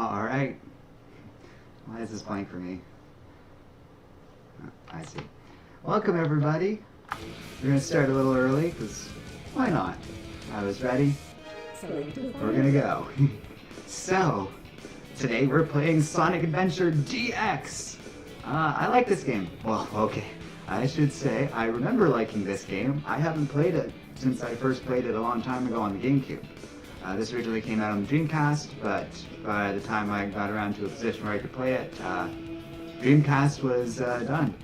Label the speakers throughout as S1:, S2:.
S1: Alright. Why is this blank for me? Oh, I see. Welcome everybody. We're going to start a little early, because why not? I was ready. We're going to go. So, today we're playing Sonic Adventure DX. I like this game. Well, okay. I should say, I remember liking this game. I haven't played it since I first played it a long time ago on the GameCube. This originally came out on the Dreamcast, but by the time I got around to a position where I could play it, Dreamcast was done.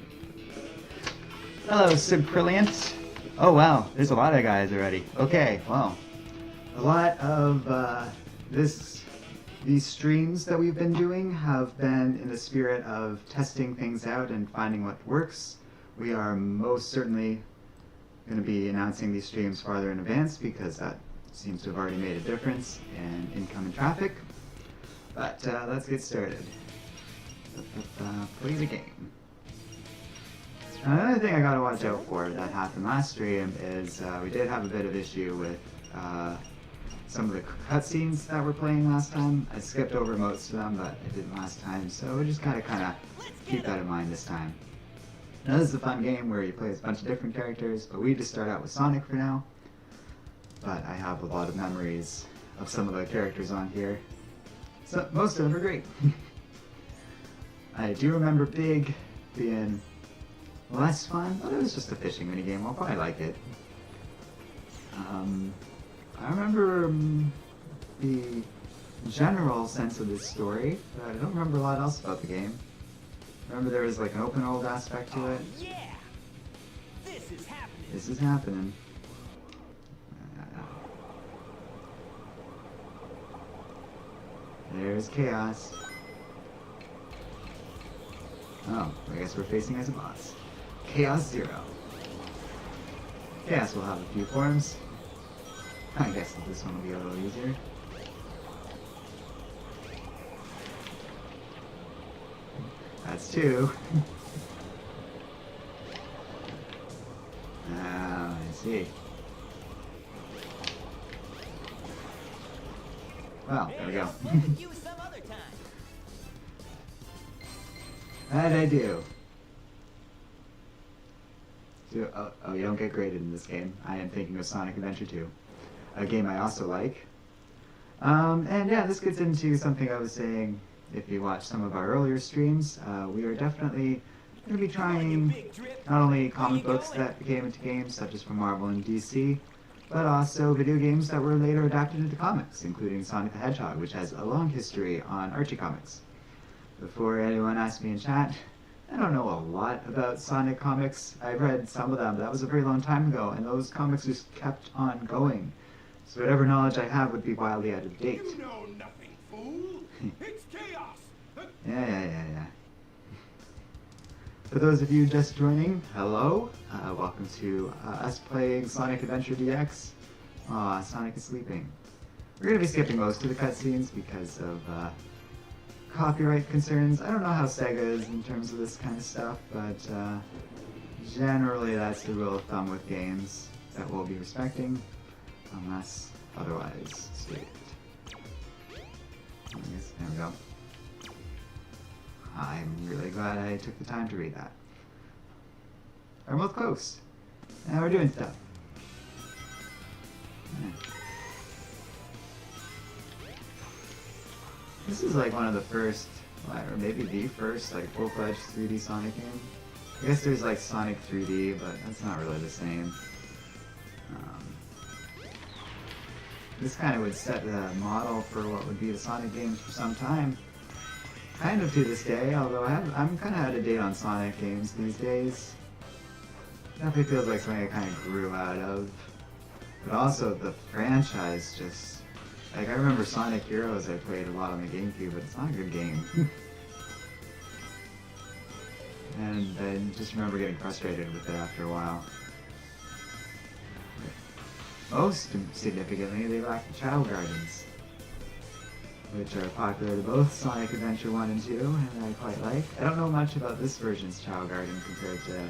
S1: Hello, Subrilliant. Oh wow, there's a lot of guys already. Okay, well, a lot of these streams that we've been doing have been in the spirit of testing things out and finding what works. We are most certainly going to be announcing these streams farther in advance because that seems to have already made a difference in incoming traffic. But let's get started. Play the game. Another thing I gotta watch out for that happened last stream is we did have a bit of issue with some of the cutscenes that we're playing last time. I skipped over most of them, but I didn't last time, so we just gotta kind of keep that in mind this time. Now this is a fun game where you play as a bunch of different characters, but we just start out with Sonic for now. But I have a lot of memories of some of the characters on here. So most of them are great. I do remember Big being less fun, but it was just a fishing minigame. I'll probably like it. I remember the general sense of this story, but I don't remember a lot else about the game. I remember there was like an open world aspect to it.
S2: Yeah! This is happening!
S1: This is happening. There's Chaos. Oh, I guess we're facing as a boss. Chaos Zero. Chaos will have a few forms. I guess this one will be a little easier. That's two. I see. Well, there we go.
S2: Some other time.
S1: How did I do? Oh, you don't get graded in this game. I am thinking of Sonic Adventure 2. A game I also like. And yeah, this gets into something I was saying if you watch some of our earlier streams. We are definitely going to be trying not only comic books that became into games, such as from Marvel and DC, but also video games that were later adapted into comics, including Sonic the Hedgehog, which has a long history on Archie Comics. Before anyone asked me in chat, I don't know a lot about Sonic comics. I've read some of them, but that was a very long time ago, and those comics just kept on going. So whatever knowledge I have would be wildly out of date.
S3: You know nothing, fool! It's chaos!
S1: Yeah. For those of you just joining, hello. Welcome to us playing Sonic Adventure DX. Aw, Sonic is sleeping. We're going to be skipping most of the cutscenes because of copyright concerns. I don't know how Sega is in terms of this kind of stuff, but generally that's the rule of thumb with games that we'll be respecting, unless otherwise stated. I guess, there we go. I'm really glad I took the time to read that. We're both close. Now we're doing stuff. Yeah. This is like one of the first, or maybe the first, like full-fledged 3D Sonic game. I guess there's like Sonic 3D, but that's not really the same. This kind of would set the model for what would be the Sonic games for some time. Kind of to this day, although I'm kind of out of date on Sonic games these days. Definitely feels like something I kind of grew out of. But also the franchise just... Like, I remember Sonic Heroes I played a lot on the GameCube, but it's not a good game. And I just remember getting frustrated with it after a while. Most significantly, they lack the Chao Gardens, which are popular to both Sonic Adventure 1 and 2, and I quite like. I don't know much about this version's Chao Garden compared to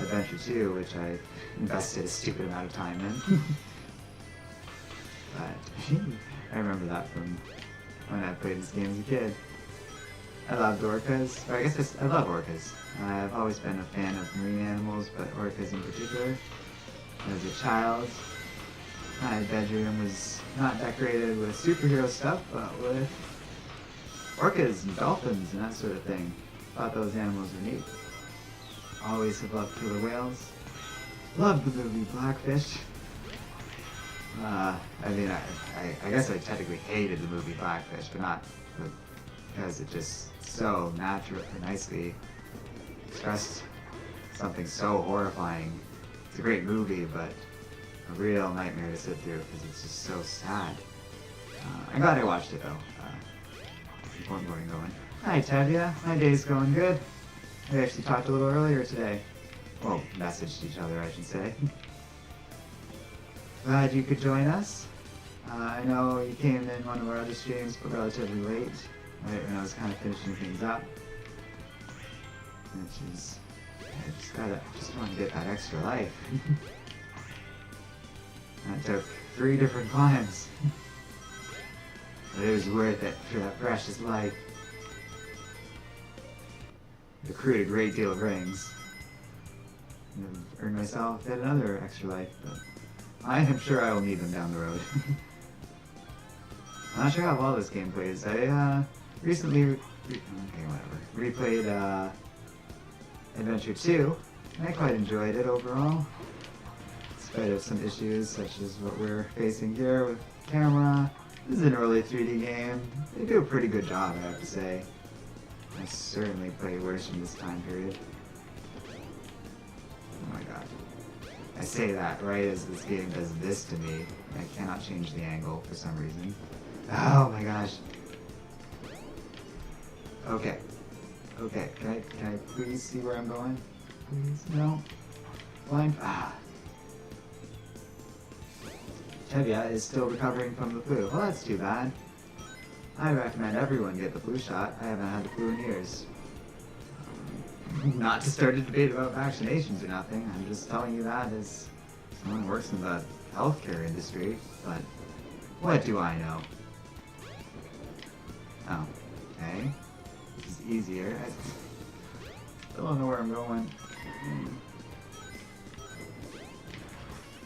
S1: Adventure 2, which I invested a stupid amount of time in. But I remember that from when I played this game as a kid. I loved orcas, or I guess I love orcas. I've always been a fan of marine animals, but orcas in particular. As a child, my bedroom was not decorated with superhero stuff, but with orcas and dolphins and that sort of thing. Thought those animals were neat. Always have loved killer whales. Loved the movie Blackfish. I mean, I guess I technically hated the movie Blackfish, but not because it just so nicely expressed something so horrifying. It's a great movie, but a real nightmare to sit through because it's just so sad. I'm glad I watched it though. One morning going, "Hi Tevya, my day's going good." We actually talked a little earlier today. Well, messaged each other, I should say. Glad you could join us. I know you came in one of our other streams, but relatively late, right when I was kind of finishing things up. Which is, I just want to get that extra life. That took 3 different climbs. But it was worth it for that precious life. It accrued a great deal of rings. I've earned myself yet another extra life, but I am sure I will need them down the road. I'm not sure how well this game plays. I recently replayed Adventure 2, and I quite enjoyed it overall. In spite of some issues such as what we're facing here with camera. This is an early 3D game. They do a pretty good job, I have to say. I certainly played worse from this time period. Oh my god. I say that right as this game does this to me. I cannot change the angle for some reason. Oh my gosh. Okay. Okay, can I please see where I'm going? Please? No? Blind? Ah. Tevya is still recovering from the flu. Well, that's too bad. I recommend everyone get the flu shot. I haven't had the flu in years. Not to start a debate about vaccinations or nothing. I'm just telling you that as someone who works in the healthcare industry. But what do I know? Oh, okay. This is easier. I still don't know where I'm going.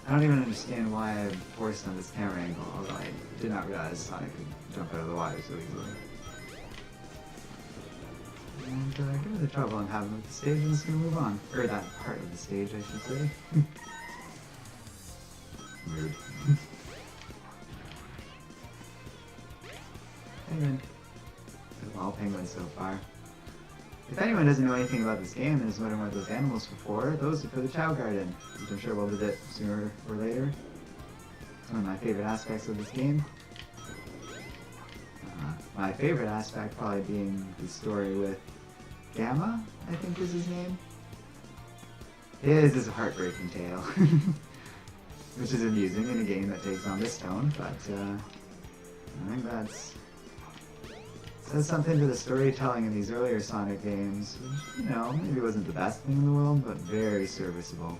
S1: I don't even understand why I'm forced on this camera angle, although I did not realize Sonic could jump out of the water so easily. And given the trouble I'm having with the stage, I'm just going to move on. Or that part of the stage, I should say. Rude. Penguin. All penguins so far. If anyone doesn't know anything about this game and is wondering what those animals were for, those are for the Chow Garden, which I'm sure we'll visit sooner or later. It's one of my favorite aspects of this game. My favorite aspect probably being the story with Gamma, I think is his name. His is a heartbreaking tale, which is amusing in a game that takes on this tone, but I think that's says something to the storytelling in these earlier Sonic games, which, you know, maybe wasn't the best thing in the world, but very serviceable.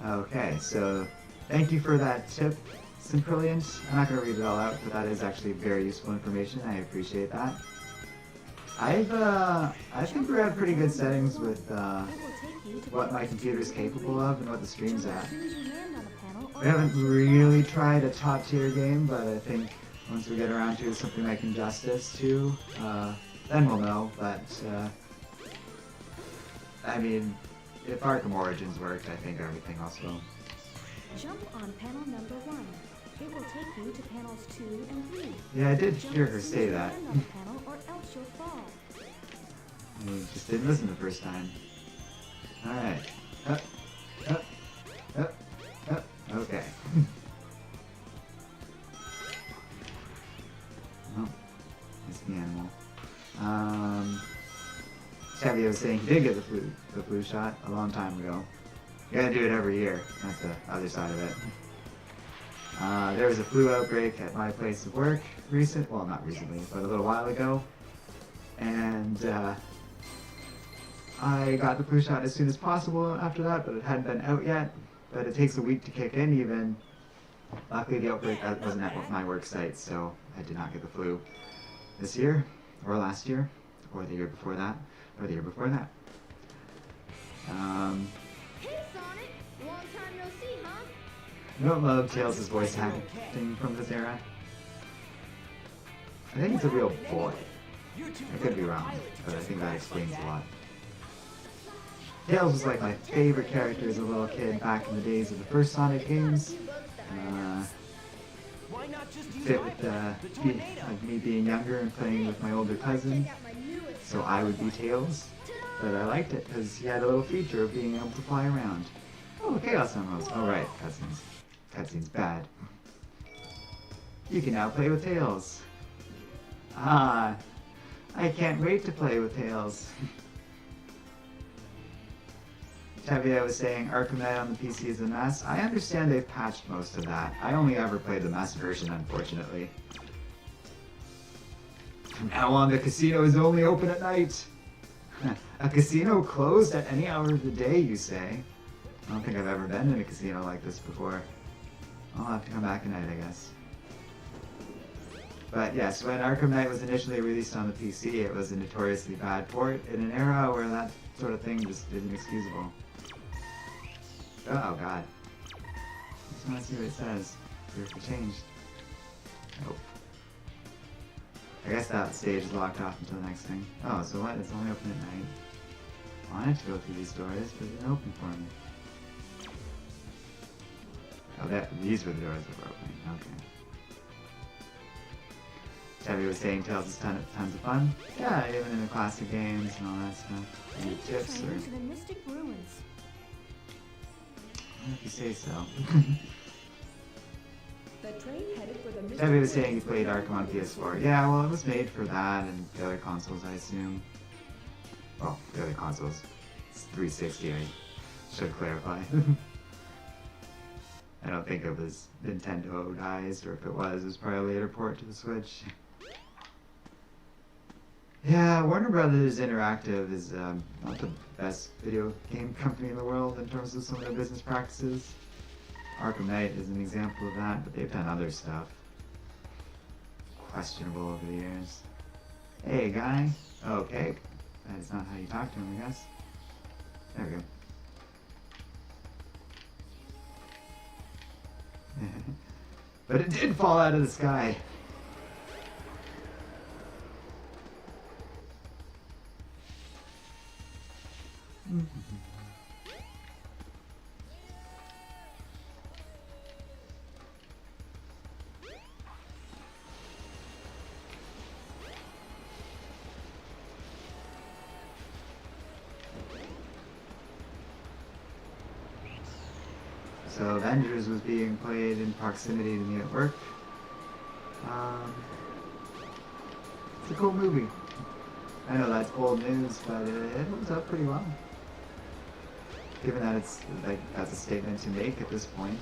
S1: Okay, so thank you for that tip, Simprilliant. I'm not going to read it all out, but that is actually very useful information. I appreciate that. I think we're at pretty good settings with what my computer's capable of and what the stream's at. We haven't really tried a top-tier game, but I think once we get around to something like Injustice 2, then we'll know. But, I mean, if Arkham Origins worked, I think everything else will.
S4: Jump on panel number 1. It will take you to panels 2 and 3.
S1: Yeah, I did hear her say that.
S4: Jump on the panel or else you'll fall.
S1: I just didn't listen the first time. Alright. Up, up, up, up. Okay. Oh, it's the animal. Tevya was saying he did get the flu shot a long time ago. You gotta do it every year. That's the other side of it. There was a flu outbreak at my place of work not recently, but a little while ago. And I got the flu shot as soon as possible after that, but it hadn't been out yet. But it takes a week to kick in even. Luckily, the outbreak wasn't at my work site, so I did not get the flu this year, or last year, or the year before that, or the year before that.
S5: Hey, Sonic! Long time no see, huh?
S1: You don't love Tails' voice acting from this era? I think it's a real boy. I could be wrong, but I think that explains a lot. Tails was like my favorite character as a little kid back in the days of the first Sonic games.
S2: Why not just use
S1: Fit
S2: my
S1: with
S2: plan, the tornado?
S1: like me being younger and playing with my older cousin,
S5: Check out my newest
S1: so I would be Tails. But I liked it because he had a little feature of being able to fly around. Oh, Chaos Emeralds. Oh right, cutscenes. Cutscene's bad. You can now play with Tails. Ah, I can't wait to play with Tails. Tevia was saying Arkham Knight on the PC is a mess. I understand they've patched most of that. I only ever played the mess version, unfortunately. From now on, the casino is only open at night. A casino closed at any hour of the day, you say? I don't think I've ever been in a casino like this before. I'll have to come back at night, I guess. But yes, when Arkham Knight was initially released on the PC, it was a notoriously bad port in an era where that sort of thing just isn't excusable. Oh god. I just want to see what it says. See if it changed. Nope. I guess that stage is locked off until the next thing. Oh, so what? It's only open at night. I wanted to go through these doors, but they're open for me. Oh, these were the doors that were opening. Okay. Tabby was saying Tails is tons of fun. Yeah, even in the classic games and all that stuff. Any
S4: Take the
S1: tips or...
S4: train to the Mystic Ruins.
S1: If you say so.
S5: The train headed for the Mystic
S1: Tabby was saying he
S5: Ruins.
S1: played Arkham on PS4. Yeah, well, it was made for that and the other consoles, I assume. Well, the other consoles. It's 360, I should clarify. I don't think it was Nintendo-ized, or if it was probably a later port to the Switch. Yeah, Warner Brothers Interactive is not the best video game company in the world in terms of some of their business practices. Arkham Knight is an example of that, but they've done other stuff. Questionable over the years. Hey, guy. Okay. That is not how you talk to him, I guess. There we go. But it did fall out of the sky. So Avengers was being played in proximity to me at work. It's a cool movie. I know that's old news, but it holds up pretty well. Given that it's like that's a statement to make at this point.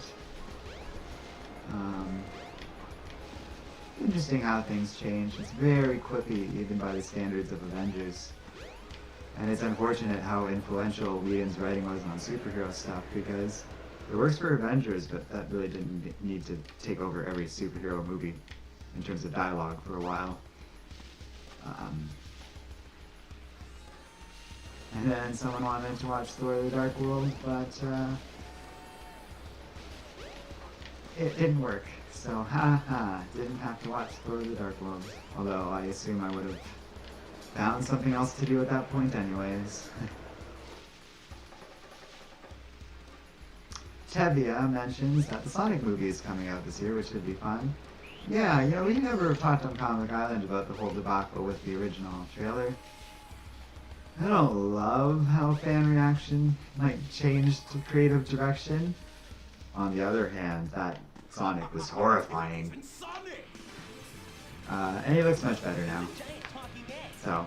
S1: Interesting how things change. It's very quippy, even by the standards of Avengers. And it's unfortunate how influential Whedon's writing was on superhero stuff, because it works for Avengers, but that really didn't need to take over every superhero movie in terms of dialogue for a while. And then someone wanted to watch Thor: The Dark World, but it didn't work. So, didn't have to watch Thor: The Dark World. Although I assume I would have found something else to do at that point anyways. Tevia mentions that the Sonic movie is coming out this year, which should be fun. Yeah, you know, we never talked on Comic Island about the whole debacle with the original trailer. I don't love how fan reaction changed to creative direction. On the other hand, that Sonic was horrifying.
S3: Even Sonic!
S1: And he looks much better now.
S2: Giant talking egg.
S1: So,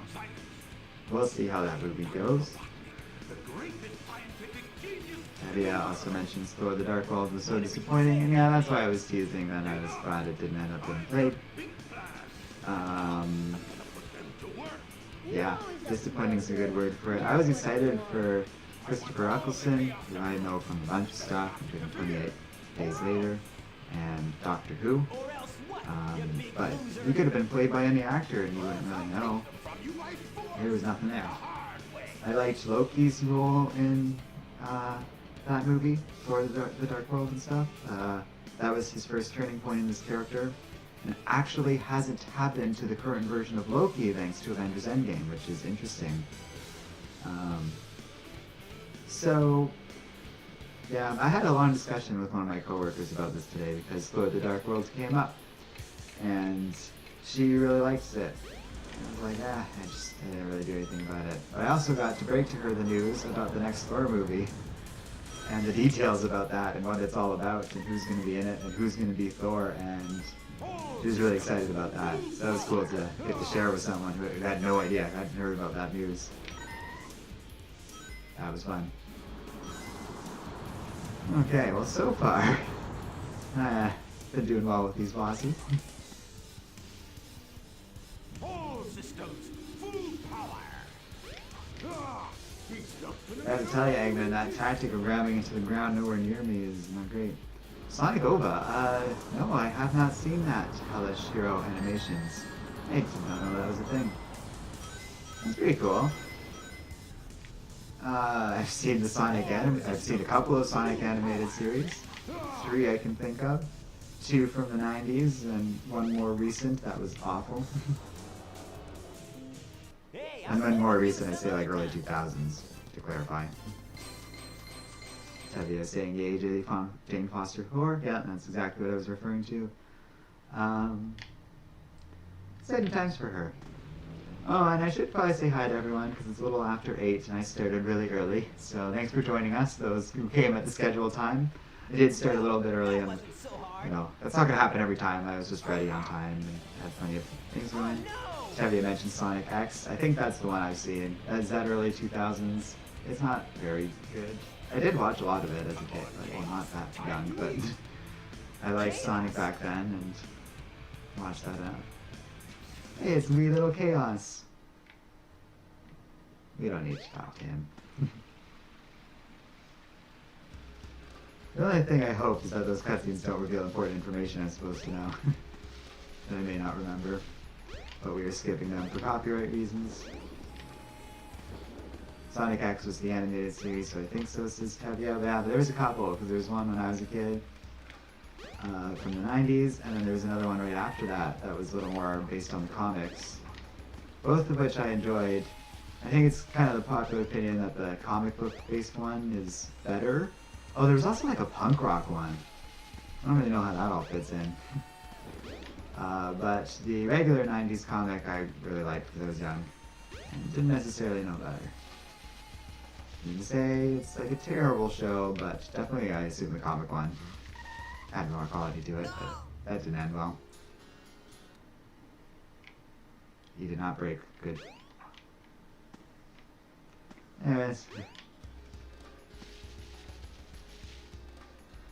S1: we'll see how that movie goes.
S3: The greatest scientific genius!
S1: Tevia also mentions Thor: The Dark World was so disappointing, and yeah, that's why I was teasing that I was glad it didn't end up being played.
S3: Big plan. Put them to work.
S1: Yeah, disappointing is a good word for it. I was excited for Christopher Eccleston, who I know from a bunch of stuff, including 28 Days Later. and Doctor Who.
S2: Or else what?
S1: But he could have been played by any actor and you wouldn't really know. There was nothing there. I liked Loki's role in that movie, Thor the Dark World and stuff. That was his first turning point in this character. And it actually hasn't happened to the current version of Loki thanks to Avengers Endgame, which is interesting. So, yeah, I had a long discussion with one of my coworkers about this today because Thor the Dark World came up. And she really likes it. I was like, I didn't really do anything about it. But I also got to break to her the news about the next Thor movie and the details about that and what it's all about and who's going to be in it and who's going to be Thor, and she was really excited about that. So that was cool to get to share with someone who had no idea, hadn't heard about that news. That was fun. Okay, well so far, been doing well with these bosses.
S3: All systems, full power.
S1: I have to tell you, Eggman, that tactic of grabbing into the ground nowhere near me is not great. Sonic Ova, no, I have not seen that Hellish Hero Animations. I did not know that was a thing. That's pretty cool. I've seen the I've seen a couple of Sonic animated series. 3 I can think of. 2 from the 90s and 1 more recent that was awful.
S2: Hey,
S1: And then more recent, I say like early 2000s, to clarify. Tevye saying yay, Jane Foster whore. Yeah, that's exactly what I was referring to. Exciting times for her. Oh, and I should probably say hi to everyone because it's a little after 8 and I started really early. So thanks for joining us, those who came at the scheduled time. I did start a little bit early, and
S2: wasn't so hard.
S1: you know, that's not going to happen every time. I was just ready on time and had plenty of things going. Tevye mentioned Sonic X. I think that's the one I've seen. Is that early 2000s? It's not very good. I did watch a lot of it as a kid. Like, well, not that young, but I liked Sonic back then and watched that out. Hey, it's me, Little Chaos. We don't need to talk to him. The only thing I hope is that those cutscenes don't reveal important information I'm supposed to know. That I may not remember. But we are skipping them for copyright reasons. Sonic X was the animated series, so I think so says Tevye. Yeah, but there was a couple, because there was one when I was a kid from the 90s, and then there was another one right after that that was a little more based on the comics. Both of which I enjoyed. I think it's kind of the popular opinion that the comic book based one is better. Oh, there was also like a punk rock one. I don't really know how that all fits in. But the regular 90s comic I really liked because I was young and didn't necessarily know better. You can say it's like a terrible show, but definitely I assume the comic one had more quality to it, but that didn't end well. He did not break. Good. Anyways.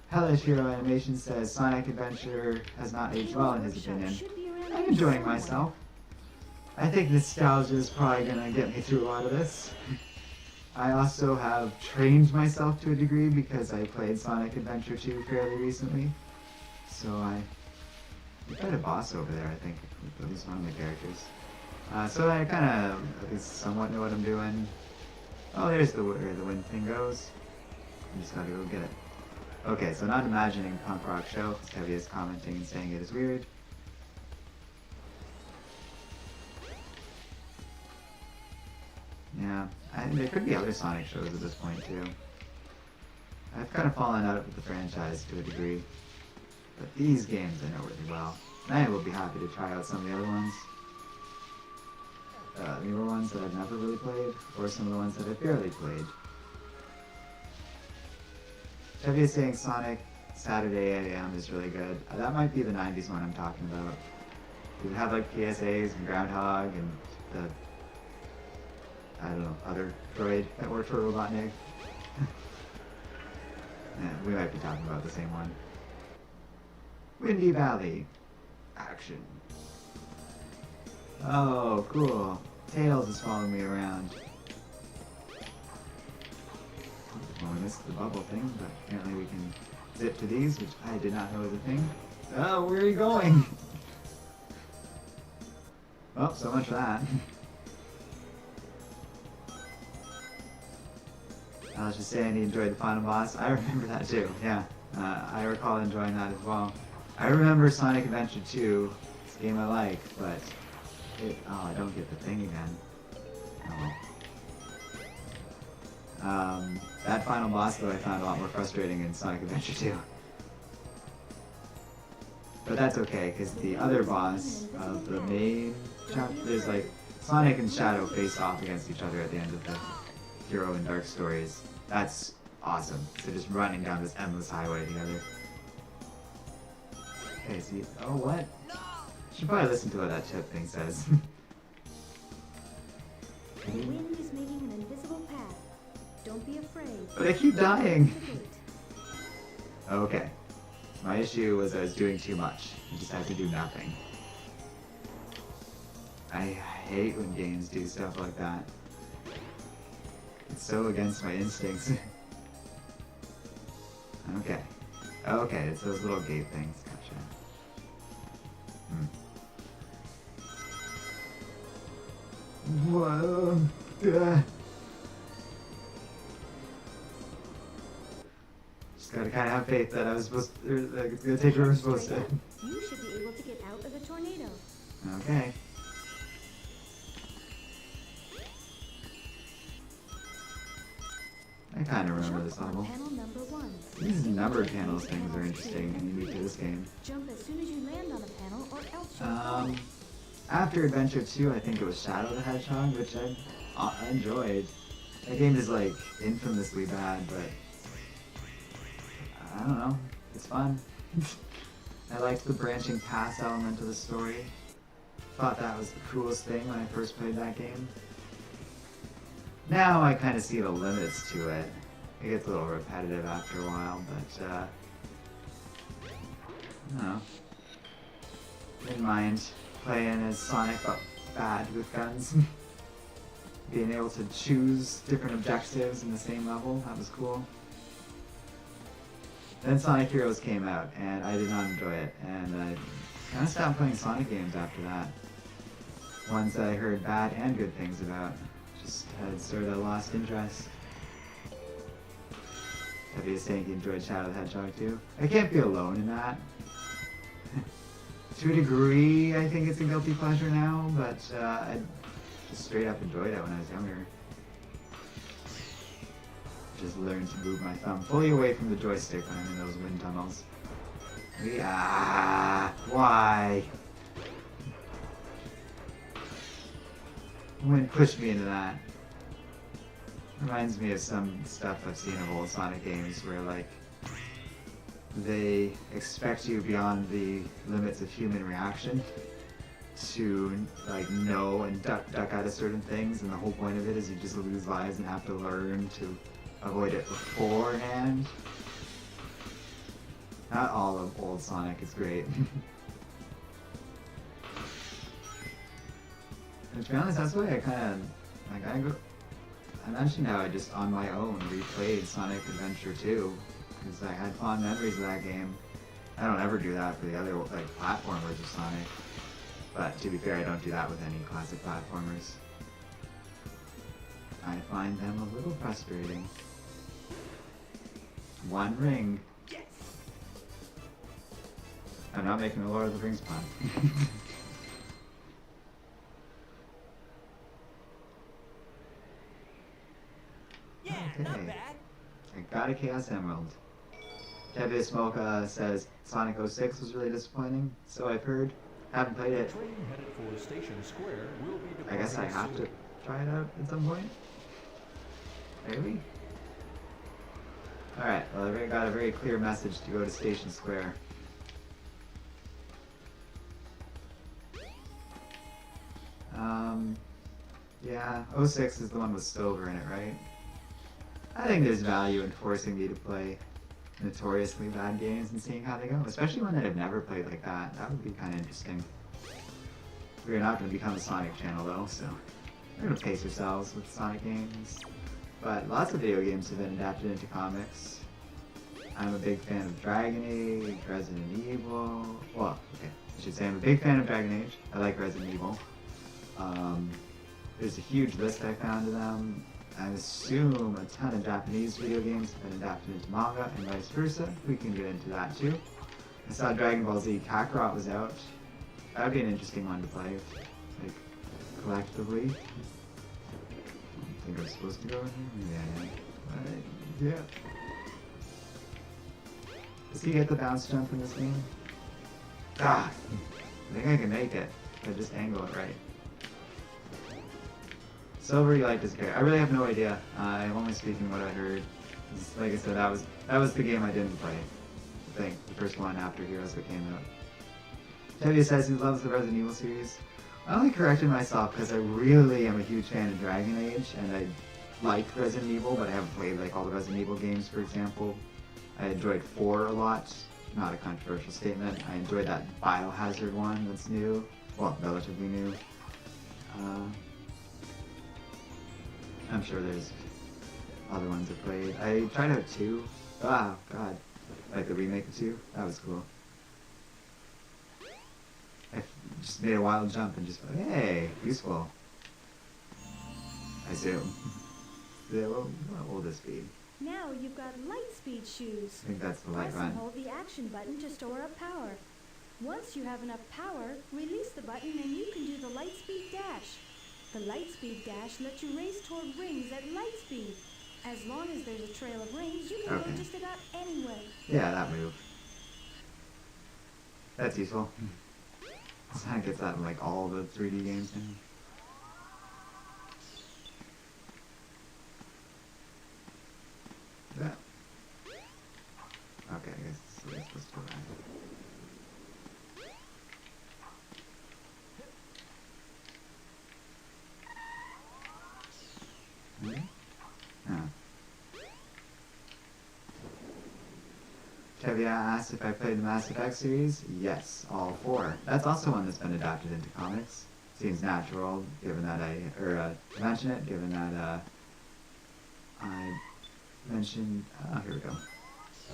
S1: Hellish Hero Animation says Sonic Adventure has not aged well in his opinion. I'm enjoying myself. I think nostalgia is probably gonna get me through a lot of this. I also have trained myself to a degree because I played Sonic Adventure 2 fairly recently. So we got a boss over there, I think, with at least one of the characters. So I kind of at least somewhat know what I'm doing. Oh, there's where the wind thing goes. I just gotta go get it. Okay, so not imagining punk rock show. Tevye is commenting and saying it is weird. Yeah, there could be other Sonic shows at this point too. I've kind of fallen out with the franchise to a degree, but these games I know really well. And I will be happy to try out some of the other ones. Newer ones that I've never really played, or some of the ones that I've barely played. Tevye is saying Sonic Saturday AM is really good. That might be the 90s one I'm talking about. It would have like PSAs and Groundhog and the, I don't know, other droid that worked for Robotnik. Yeah, we might be talking about the same one. Windy Valley. Action. Oh, cool. Tails is following me around. Well, I missed the bubble thing, but apparently we can zip to these, which I did not know was a thing. Oh, where are you going? Well, so much for that. I was just saying he enjoyed the final boss. I remember that too, yeah. I recall enjoying that as well. I remember Sonic Adventure 2. It's a game I like, but I don't get the thing again. Oh. That final boss though I found a lot more frustrating in Sonic Adventure 2. But that's okay, because the other boss of the main chapter, there's like Sonic and Shadow face off against each other at the end of the Hero and Dark stories. That's awesome. So just running down this endless highway together. Okay, see. Oh, what? Should probably listen to what that chip thing says.
S4: The wind is making an invisible path. Don't be afraid.
S1: But I keep dying. Okay. My issue was I was doing too much. I just had to do nothing. I hate when games do stuff like that. It's so against my instincts. Okay. Okay, it's those little gate things. Gotcha. Whoa. Just gotta kind of have faith that I was supposed to, like, it's gonna take where I'm supposed to.
S4: You should be able to get out of the tornado.
S1: Okay. I kind of remember this
S4: Jump on
S1: level.
S4: panel number 1.
S1: These number panels things are interesting and unique to this game.
S4: Jump as soon as you land on a panel, or else you'll fall.
S1: After Adventure 2, I think it was Shadow the Hedgehog, which I enjoyed. That game is like infamously bad, but I don't know, it's fun. I liked the branching paths element of the story. Thought that was the coolest thing when I first played that game. Now I kind of see the limits to it. It gets a little repetitive after a while, but I don't know. Didn't mind playing as Sonic, but bad with guns. Being able to choose different objectives in the same level, that was cool. Then Sonic Heroes came out, and I did not enjoy it, and I kind of stopped playing Sonic games after that. Ones that I heard bad and good things about. Just had sort of lost interest. W saying he enjoyed Shadow the Hedgehog too. I can't be alone in that. To a degree, I think it's a guilty pleasure now, but I just straight up enjoyed it when I was younger. Just learned to move my thumb fully away from the joystick when I'm in those wind tunnels. Yeah, why? Wind pushed me into that. Reminds me of some stuff I've seen of old Sonic games where, like, they expect you beyond the limits of human reaction to, like, know and duck out of certain things, and the whole point of it is you just lose lives and have to learn to avoid it beforehand. Not all of old Sonic is great. And to be honest, that's why I kind of, like, I mentioned how I just on my own replayed Sonic Adventure 2 because I had fond memories of that game. I don't ever do that for the other, like, platformers of Sonic. But to be fair, I don't do that with any classic platformers. I find them a little frustrating. One ring.
S2: Yes.
S1: I'm not making a Lord of the Rings pun.
S2: Yeah, not bad.
S1: I got a Chaos Emerald. Debbie Smoka says Sonic 06 was really disappointing, so I've heard. Haven't played it.
S3: Train headed for Station Square will be
S1: I guess I have to try it out at some point. Maybe? Alright, well I got a very clear message to go to Station Square. Yeah, 06 is the one with Silver in it, right? I think there's value in forcing me to play notoriously bad games and seeing how they go, especially one that I've never played like that. That would be kind of interesting. We're not going to become a Sonic channel though, so we're going to pace ourselves with Sonic games. But lots of video games have been adapted into comics. I'm a big fan of Dragon Age, Resident Evil. Well, okay, I should say I'm a big fan of Dragon Age. I like Resident Evil. There's a huge list I found of them. I assume a ton of Japanese video games have been adapted into manga and vice versa. We can get into that too. I saw Dragon Ball Z Kakarot was out. That would be an interesting one to play, like, collectively. I don't think I was supposed to go in here. Yeah, yeah. Does he get the bounce jump in this game? God, I think I can make it. If I just angle it right. Silver, you like this character? I really have no idea. I'm only speaking what I heard. Like I said, that was the game I didn't play. I think the first one after Heroes that came out. Chevy says he loves the Resident Evil series. I only corrected myself because I really am a huge fan of Dragon Age, and I like Resident Evil, but I haven't played like all the Resident Evil games, for example. I enjoyed 4 a lot. Not a controversial statement. I enjoyed that Biohazard one that's new. Well, relatively new. I'm sure there's other ones I played. I tried out 2. Ah, God. Like the remake of 2. That was cool. I just made a wild jump and just went, hey, useful. I assume. Yeah, what will this be?
S4: Now you've got light speed shoes.
S1: I think that's the light
S4: Press and
S1: run.
S4: hold the action button to store up power. Once you have enough power, release the button and you can do the light speed dash. The light speed dash lets you race toward rings at light speed. As long as there's a trail of rings, you can
S1: Okay.
S4: go just about anywhere.
S1: Yeah, that move. That's useful. This kind of gets that in like all the 3D games now. Yeah. Okay, I guess we're supposed to go back. Really? Oh. Kevia asked if I played the Mass Effect series. Yes, all 4. That's also one that's been adapted into comics. Seems natural, given that to mention it, given that I mentioned. Oh, here we go.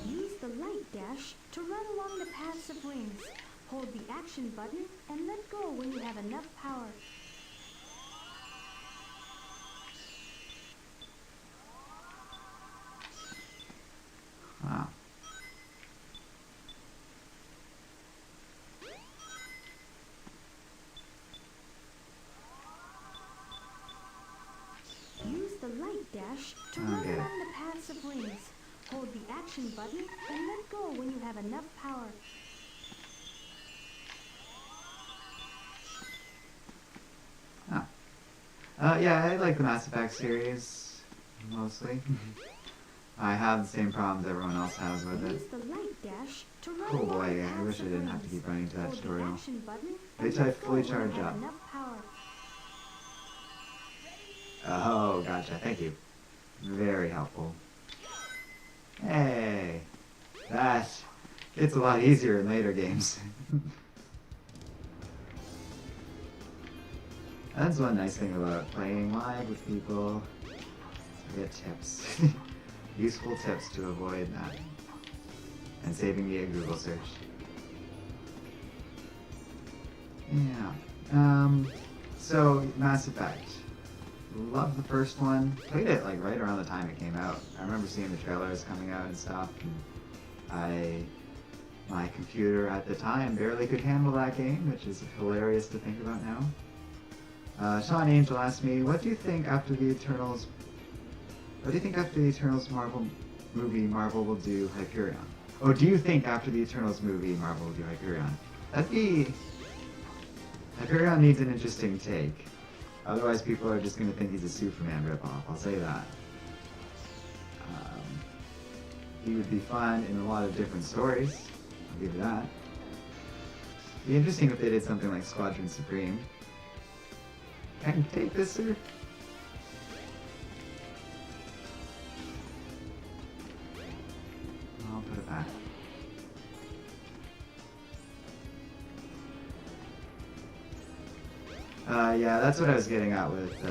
S4: Use the light dash to run along the paths of rings. Hold the action button and let go when you have enough power.
S1: Wow.
S4: Use the light dash to run
S1: Okay.
S4: along the paths of rings. Hold the action button and let go when you have enough power.
S1: Oh. Yeah, I like the Mass Effect series, mostly. I have the same problems everyone else has with it.
S4: Use the light dash to run
S1: Oh
S4: along
S1: boy,
S4: the
S1: I
S4: paths
S1: wish I
S4: of
S1: didn't have to
S4: rings.
S1: keep running to that
S4: Hold the
S1: tutorial.
S4: action button
S1: Wait
S4: and
S1: till I
S4: let go
S1: fully
S4: when you
S1: charge
S4: have
S1: up.
S4: enough power.
S1: Oh, gotcha, thank you. Very helpful. Hey! That gets a lot easier in later games. That's one nice thing about playing live with people. I get tips. Useful tips to avoid that. And saving me a Google search. Yeah. So, Mass Effect. Loved the first one. Played it like right around the time it came out. I remember seeing the trailers coming out and stuff. And my computer at the time barely could handle that game, which is hilarious to think about now. Sean Angel asked me, what do you think after the Eternals Marvel movie Marvel will do Hyperion? Or do you think after the Eternals movie Marvel will do Hyperion? Hyperion needs an interesting take. Otherwise people are just going to think he's a Superman ripoff, I'll say that. He would be fun in a lot of different stories, I'll give you that. It'd be interesting if they did something like Squadron Supreme. Can you take this, sir? I'll put it back. Yeah, that's what I was getting at with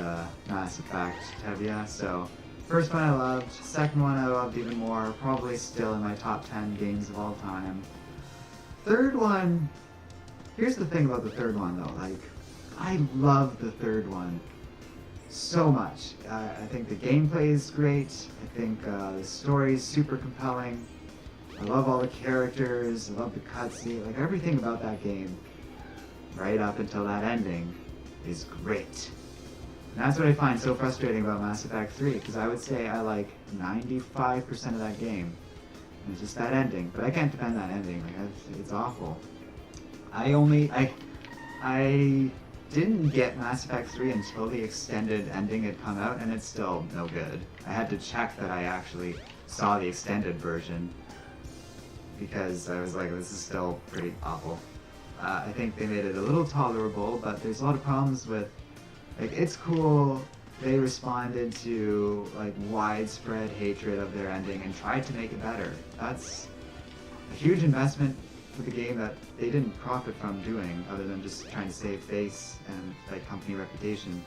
S1: Mass Effect Tevia. So, First one I loved, second one I loved even more, probably still in my top 10 games of all time. Third one, here's the thing about the third one though, like, I love the third one so much. I think the gameplay is great, I think the story is super compelling, I love all the characters, I love the cutscene, like everything about that game, right up until that ending, is great. And that's what I find so frustrating about Mass Effect 3, because I would say I like 95% of that game. And it's just that ending, but I can't defend that ending, like it's awful. I didn't get Mass Effect 3 until the extended ending had come out, and it's still no good. I had to check that I actually saw the extended version, because I was like, this is still pretty awful. I think they made it a little tolerable, but there's a lot of problems with, like, it's cool they responded to like widespread hatred of their ending and tried to make it better. That's a huge investment for the game that they didn't profit from doing, other than just trying to save face and like company reputation.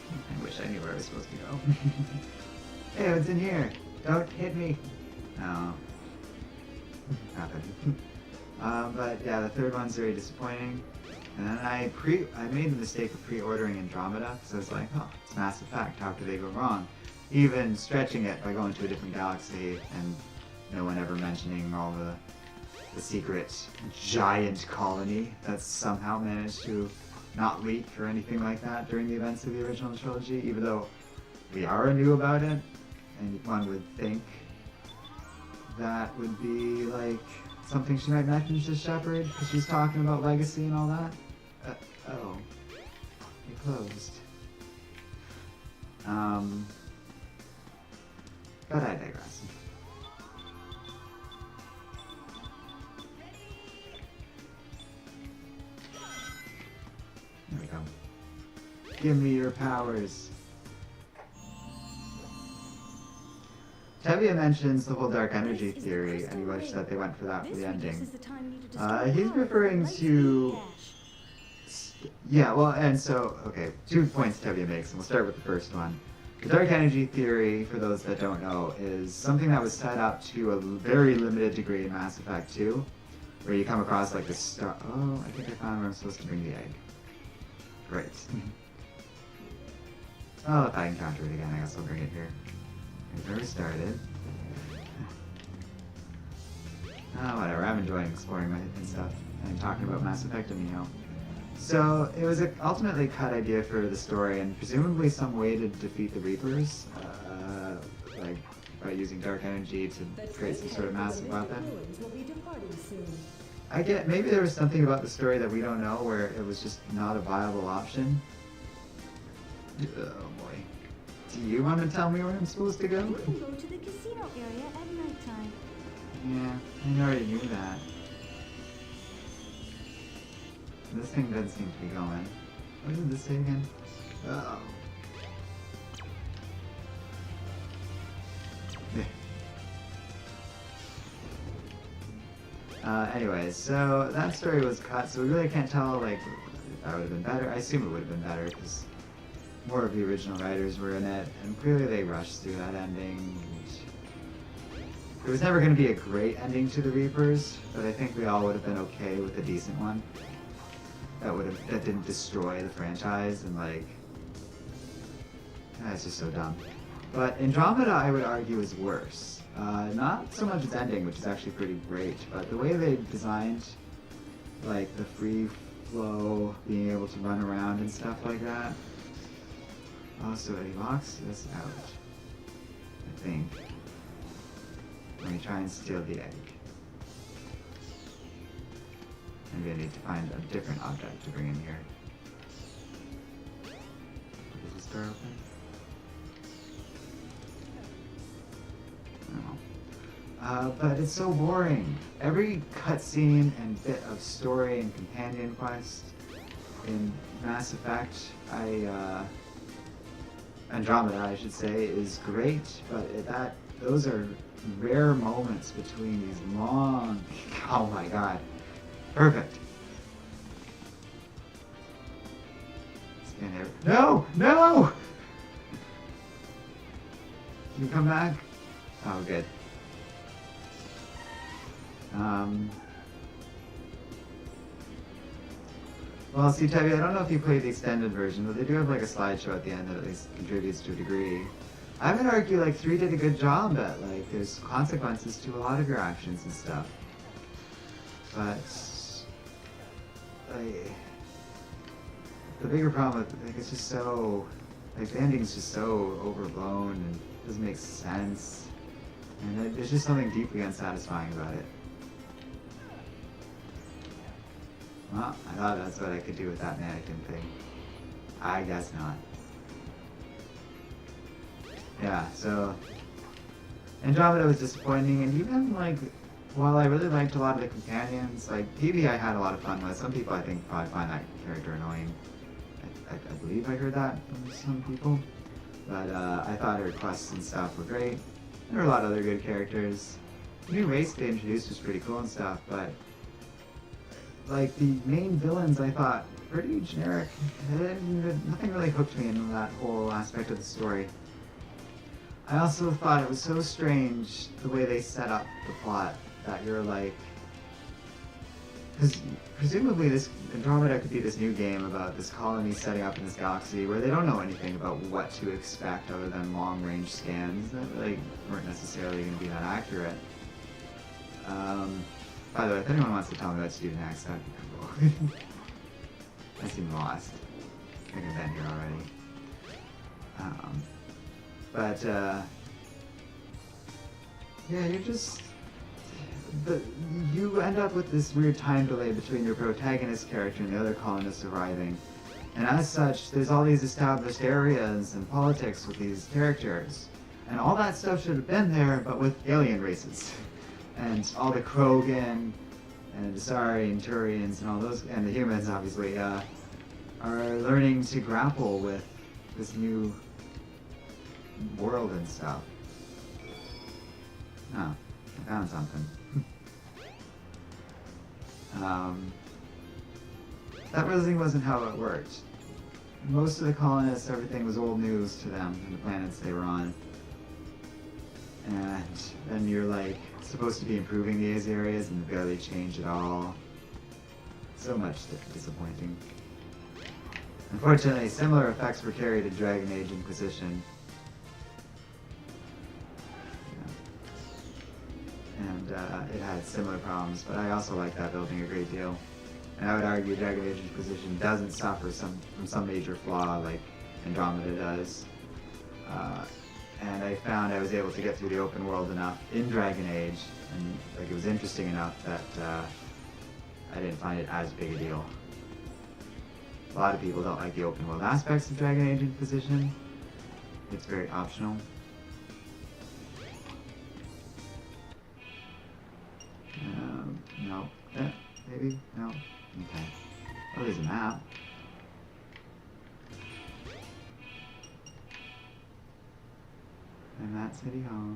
S1: I wish I knew where I was supposed to go. Hey, what's in here? Don't hit me. No. Nothing. But yeah, the third one's very disappointing. And then I made the mistake of pre-ordering Andromeda, because I was like, oh, it's Mass Effect, how could they go wrong? Even stretching it by going to a different galaxy and no one ever mentioning all the secret giant colony that's somehow managed to not leak or anything like that during the events of the original trilogy, even though we already knew about it, and one would think that would be like something she might mention to Shepard, because she's talking about legacy and all that. Oh. It closed. But I digress. There we go. Give me your powers. Tevye mentions the whole dark energy theory, and he wished that they went for that for the ending. He's referring to... Yeah, well, and so, okay, 2 points Tevye makes, and we'll start with the first one. The dark energy theory, for those that don't know, is something that was set up to a very limited degree in Mass Effect 2, where you come across like this star... Oh, I think I found where I'm supposed to bring the egg. Great. Oh, if I encounter it again, I guess I'll bring it here. I've already started. Oh, whatever, I'm enjoying exploring my and stuff, and talking about Mass Effect anyhow. So, it was ultimately a cut idea for the story, and presumably some way to defeat the Reapers, like by using dark energy to create some sort of massive weapon. I get, maybe there was something about the story that we don't know, where it was just not a viable option. Oh boy. Do you want to tell me where I'm supposed to go?
S4: You can go to the casino area at nighttime.
S1: Yeah, I already knew that. This thing doesn't seem to be going. What did this say again? Uh-oh. Anyways, so that story was cut, so we really can't tell, like, if that would have been better. I assume it would have been better, because more of the original writers were in it, and clearly they rushed through that ending. It was never going to be a great ending to the Reapers, but I think we all would have been okay with a decent one. That didn't destroy the franchise, and like, it's just so dumb. But Andromeda, I would argue, is worse. Not so much its ending, which is actually pretty great, but the way they designed, like, the free flow, being able to run around and stuff like that. Oh, so it locks this out, I think. Let me try and steal the egg. Maybe I need to find a different object to bring in here. Is this door open? No. But it's so boring. Every cutscene and bit of story and companion quest in Mass Effect, Andromeda, I should say, is great, but those are rare moments between these long... Oh my god. Perfect. Stand there. No! No! You come back? Oh, good. Well, see, Tevye, I don't know if you played the extended version, but they do have like a slideshow at the end that at least contributes to a degree. I would argue like 3 did a good job at like there's consequences to a lot of your actions and stuff. But like, the bigger problem with like it's just so like the ending's just so overblown and doesn't make sense, and there's just something deeply unsatisfying about it. Well, I thought that's what I could do with that mannequin thing. I guess not. Yeah, so Andromeda was disappointing, and even like while I really liked a lot of the companions, like Peavy I had a lot of fun with. Some people I think probably find that character annoying. I believe I heard that from some people. But I thought her quests and stuff were great. There were a lot of other good characters. The new race they introduced was pretty cool and stuff, but like the main villains I thought pretty generic. Nothing really hooked me into that whole aspect of the story. I also thought it was so strange the way they set up the plot that you're like, because presumably this Andromeda could be this new game about this colony setting up in this galaxy where they don't know anything about what to expect other than long-range scans that like weren't necessarily going to be that accurate. By the way, if anyone wants to tell me about Student X, that'd be cool. I seem lost. I think I've been here already. Yeah, you're just... you end up with this weird time delay between your protagonist character and the other colonists arriving. And as such, there's all these established areas and politics with these characters. And all that stuff should have been there, but with alien races. And all the Krogan, and Asari, and Turians, and all those, and the humans, obviously, are learning to grapple with this new world and stuff. Oh, I found something. That really wasn't how it worked. Most of the colonists, everything was old news to them and the planets they were on. And then you're like supposed to be improving these areas and barely change at all. So much disappointing. Unfortunately, similar effects were carried in Dragon Age Inquisition. And it had similar problems, but I also like that building a great deal. And I would argue Dragon Age Inquisition doesn't suffer from some major flaw like Andromeda does. And I found I was able to get through the open world enough in Dragon Age, and like it was interesting enough that I didn't find it as big a deal. A lot of people don't like the open world aspects of Dragon Age Inquisition. It's very optional. No. Maybe? No? Okay. Oh, there's a map. I'm at City Hall.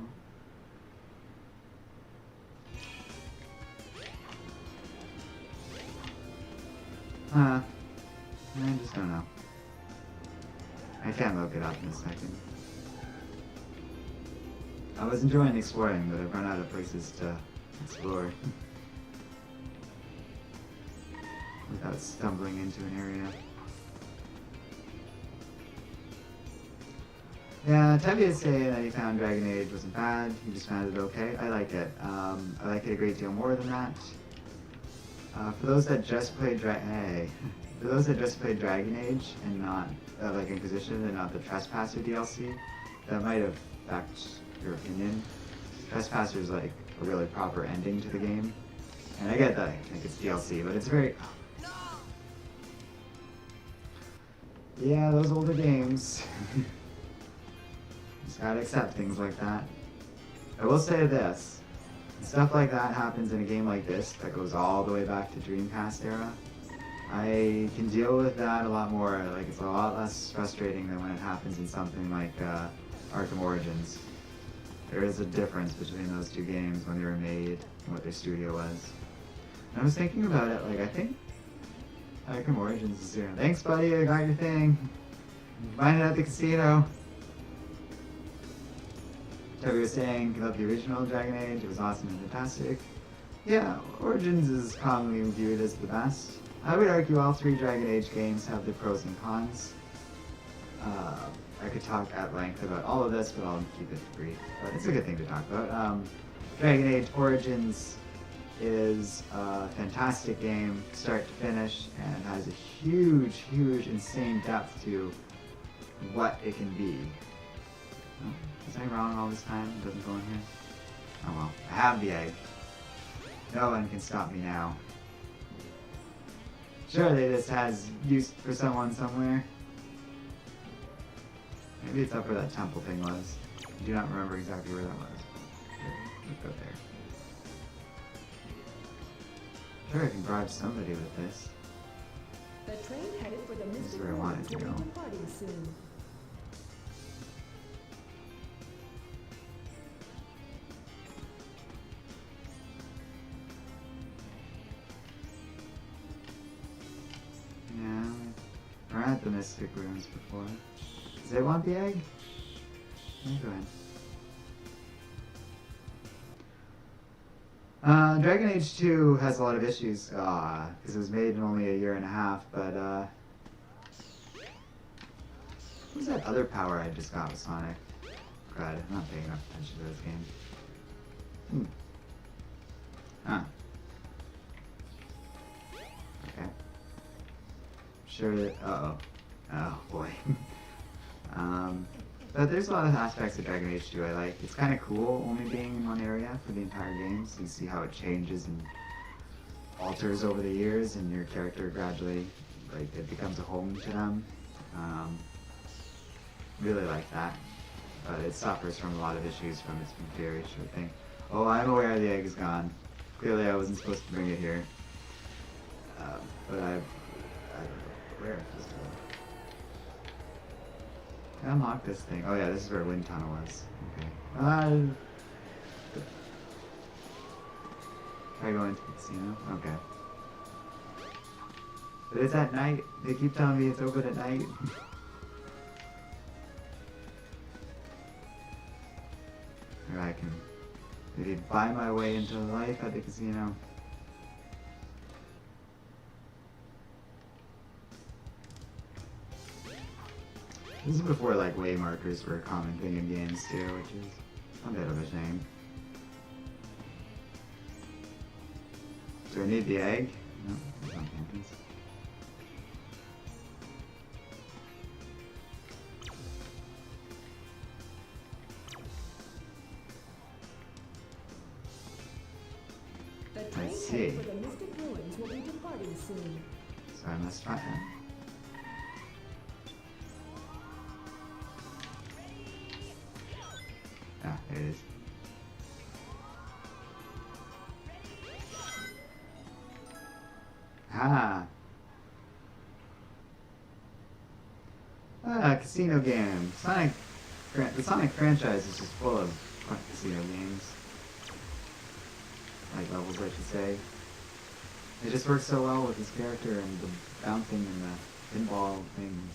S1: I just don't know. I can't look it up in a second. I was enjoying exploring, but I've run out of places to explore without stumbling into an area. Yeah, Tevye is saying that he found Dragon Age wasn't bad, he just found it okay. I like it. I like it a great deal more than that. For those that just played Dragon Age and not like Inquisition and not the Trespasser DLC, that might affect your opinion. Trespasser is like a really proper ending to the game, and I get that. I think it's DLC, but it's very. Yeah, those older games. Just gotta accept things like that. I will say this. Stuff like that happens in a game like this that goes all the way back to Dreamcast era. I can deal with that a lot more. Like, it's a lot less frustrating than when it happens in something like Arkham Origins. There is a difference between those two games when they were made and what their studio was. And I was thinking about it, like, I think Arkham Origins is here. Thanks, buddy, I got your thing. Find it at the casino. Toby was saying about the original Dragon Age, it was awesome and fantastic. Yeah, Origins is commonly viewed as the best. I would argue all 3 Dragon Age games have their pros and cons. I could talk at length about all of this, but I'll keep it brief. But it's a good thing to talk about. Dragon Age Origins is a fantastic game, start to finish, and has a huge, huge, insane depth to what it can be. Oh, was I wrong all this time? It doesn't go in here? Oh well. I have the egg. No one can stop me now. Surely this has use for someone somewhere. Maybe it's up where that temple thing was. I do not remember exactly where that was. Let's go there. Sure, I can bribe somebody with this.
S5: The train headed for the
S1: This is
S5: Mystic
S1: where I wanted
S5: Ruins
S1: to
S5: will
S1: go.
S5: be departing soon.
S1: Yeah, we're at the Mystic Ruins before. Does it want the egg? Yeah, go ahead. Dragon Age 2 has a lot of issues, because it was made in only a year and a half, but, what was that other power I just got with Sonic? God, I'm not paying enough attention to those games. Huh. Okay. Sure that, uh-oh. Oh, boy. But there's a lot of aspects of Dragon Age 2 I like. It's kind of cool only being in one area for the entire game, so you see how it changes and alters over the years, and your character gradually, like, it becomes a home to them. Really like that. But it suffers from a lot of issues from its configuration thing. Oh, I'm aware the egg is gone. Clearly I wasn't supposed to bring it here. But I don't know where it is. Can I unlock this thing? Oh yeah, this is where Wind Tunnel was. Okay. Can I go into the casino? Okay. But it's at night. They keep telling me it's open at night. Or I can maybe buy my way into life at the casino. This is before like way markers were a common thing in games too, which is a bit of a shame. Do I need the egg? No, there's no campings.
S5: The train
S1: see.
S5: headed for the Mystic Ruins will be departing soon.
S1: So I must find them. Ah, there it is. Ah! Casino game. The Sonic franchise is just full of fun casino games. Like levels, I should say. It just works so well with his character and the bouncing and the pinball things.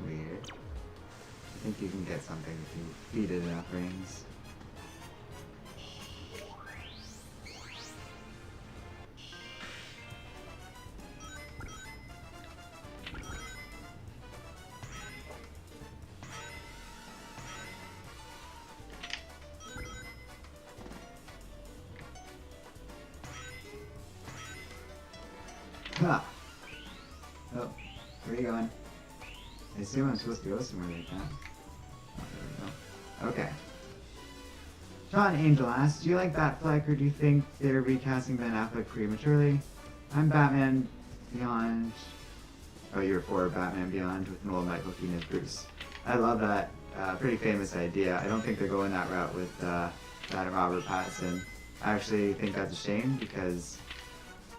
S1: Weird. I think you can get something if you feed it enough rings. Ha! Oh, where are you going? I assume I'm supposed to go somewhere like that. Oh, there we go. Okay. Sean Angel asks, do you like Batfleck or do you think they're recasting Ben Affleck prematurely? I'm Batman Beyond. Oh, you're for Batman Beyond with an old Michael Keaton as Bruce. I love that. Pretty famous idea. I don't think they're going that route with that and Robert Pattinson. I actually think that's a shame because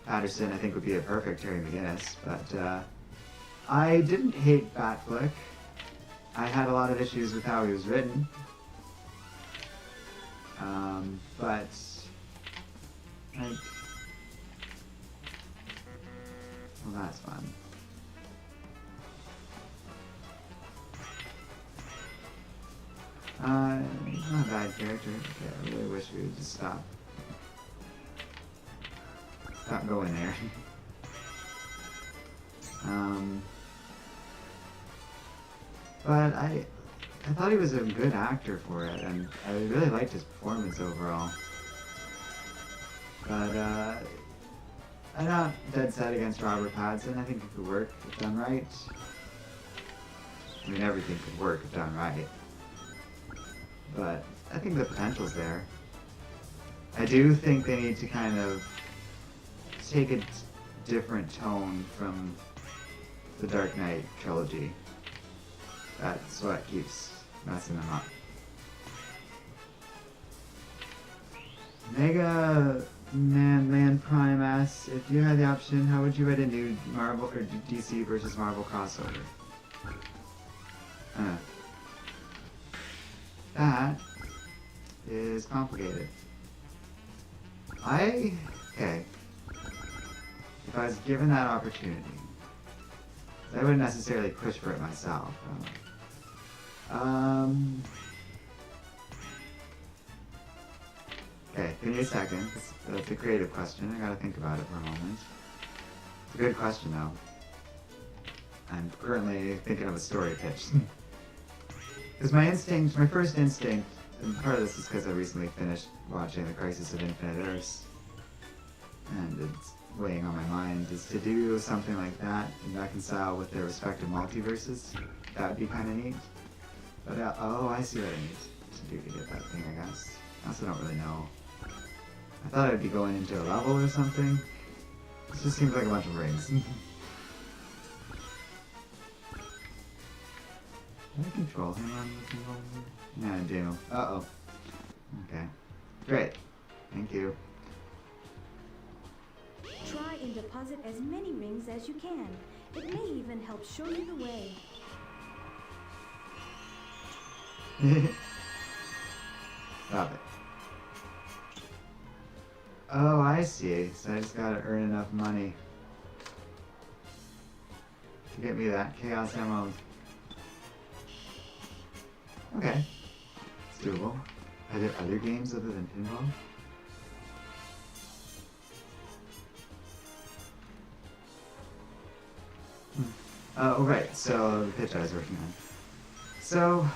S1: Patterson, I think, would be a perfect Terry McGinnis, but I didn't hate Batfleck. I had a lot of issues with how he was written, but like, well, that's fun. He's not a bad character. Okay, I really wish we would just stop going there. But I thought he was a good actor for it, and I really liked his performance overall. But I'm not dead set against Robert Pattinson. I think it could work if done right. I mean, everything could work if done right. But I think the potential's there. I do think they need to kind of take a different tone from the Dark Knight trilogy. That's what keeps messing them up. Mega Man Prime asks, if you had the option, how would you write a new Marvel or DC versus Marvel crossover? That is complicated. Okay. If I was given that opportunity, I wouldn't necessarily push for it myself. Okay, give me a second. That's a creative question. I gotta think about it for a moment. It's a good question, though. I'm currently thinking of a story pitch. Because my first instinct, and part of this is because I recently finished watching The Crisis of Infinite Earths, and it's weighing on my mind, is to do something like that and reconcile with their respective multiverses. That would be kind of neat. But, oh, I see what I need to do to get that thing, I guess. I also don't really know. I thought I'd be going into a level or something. This just seems like a bunch of rings. Can I control him on the controller? Yeah, I do. Uh-oh. Okay. Great. Thank you.
S4: Try and deposit as many rings as you can. It may even help show you the way.
S1: Stop it. Oh, I see. So I just gotta earn enough money to get me that Chaos Emerald. Okay. It's doable. Are there other games other than pinball? Oh, right. So, the pitch I was working on. So,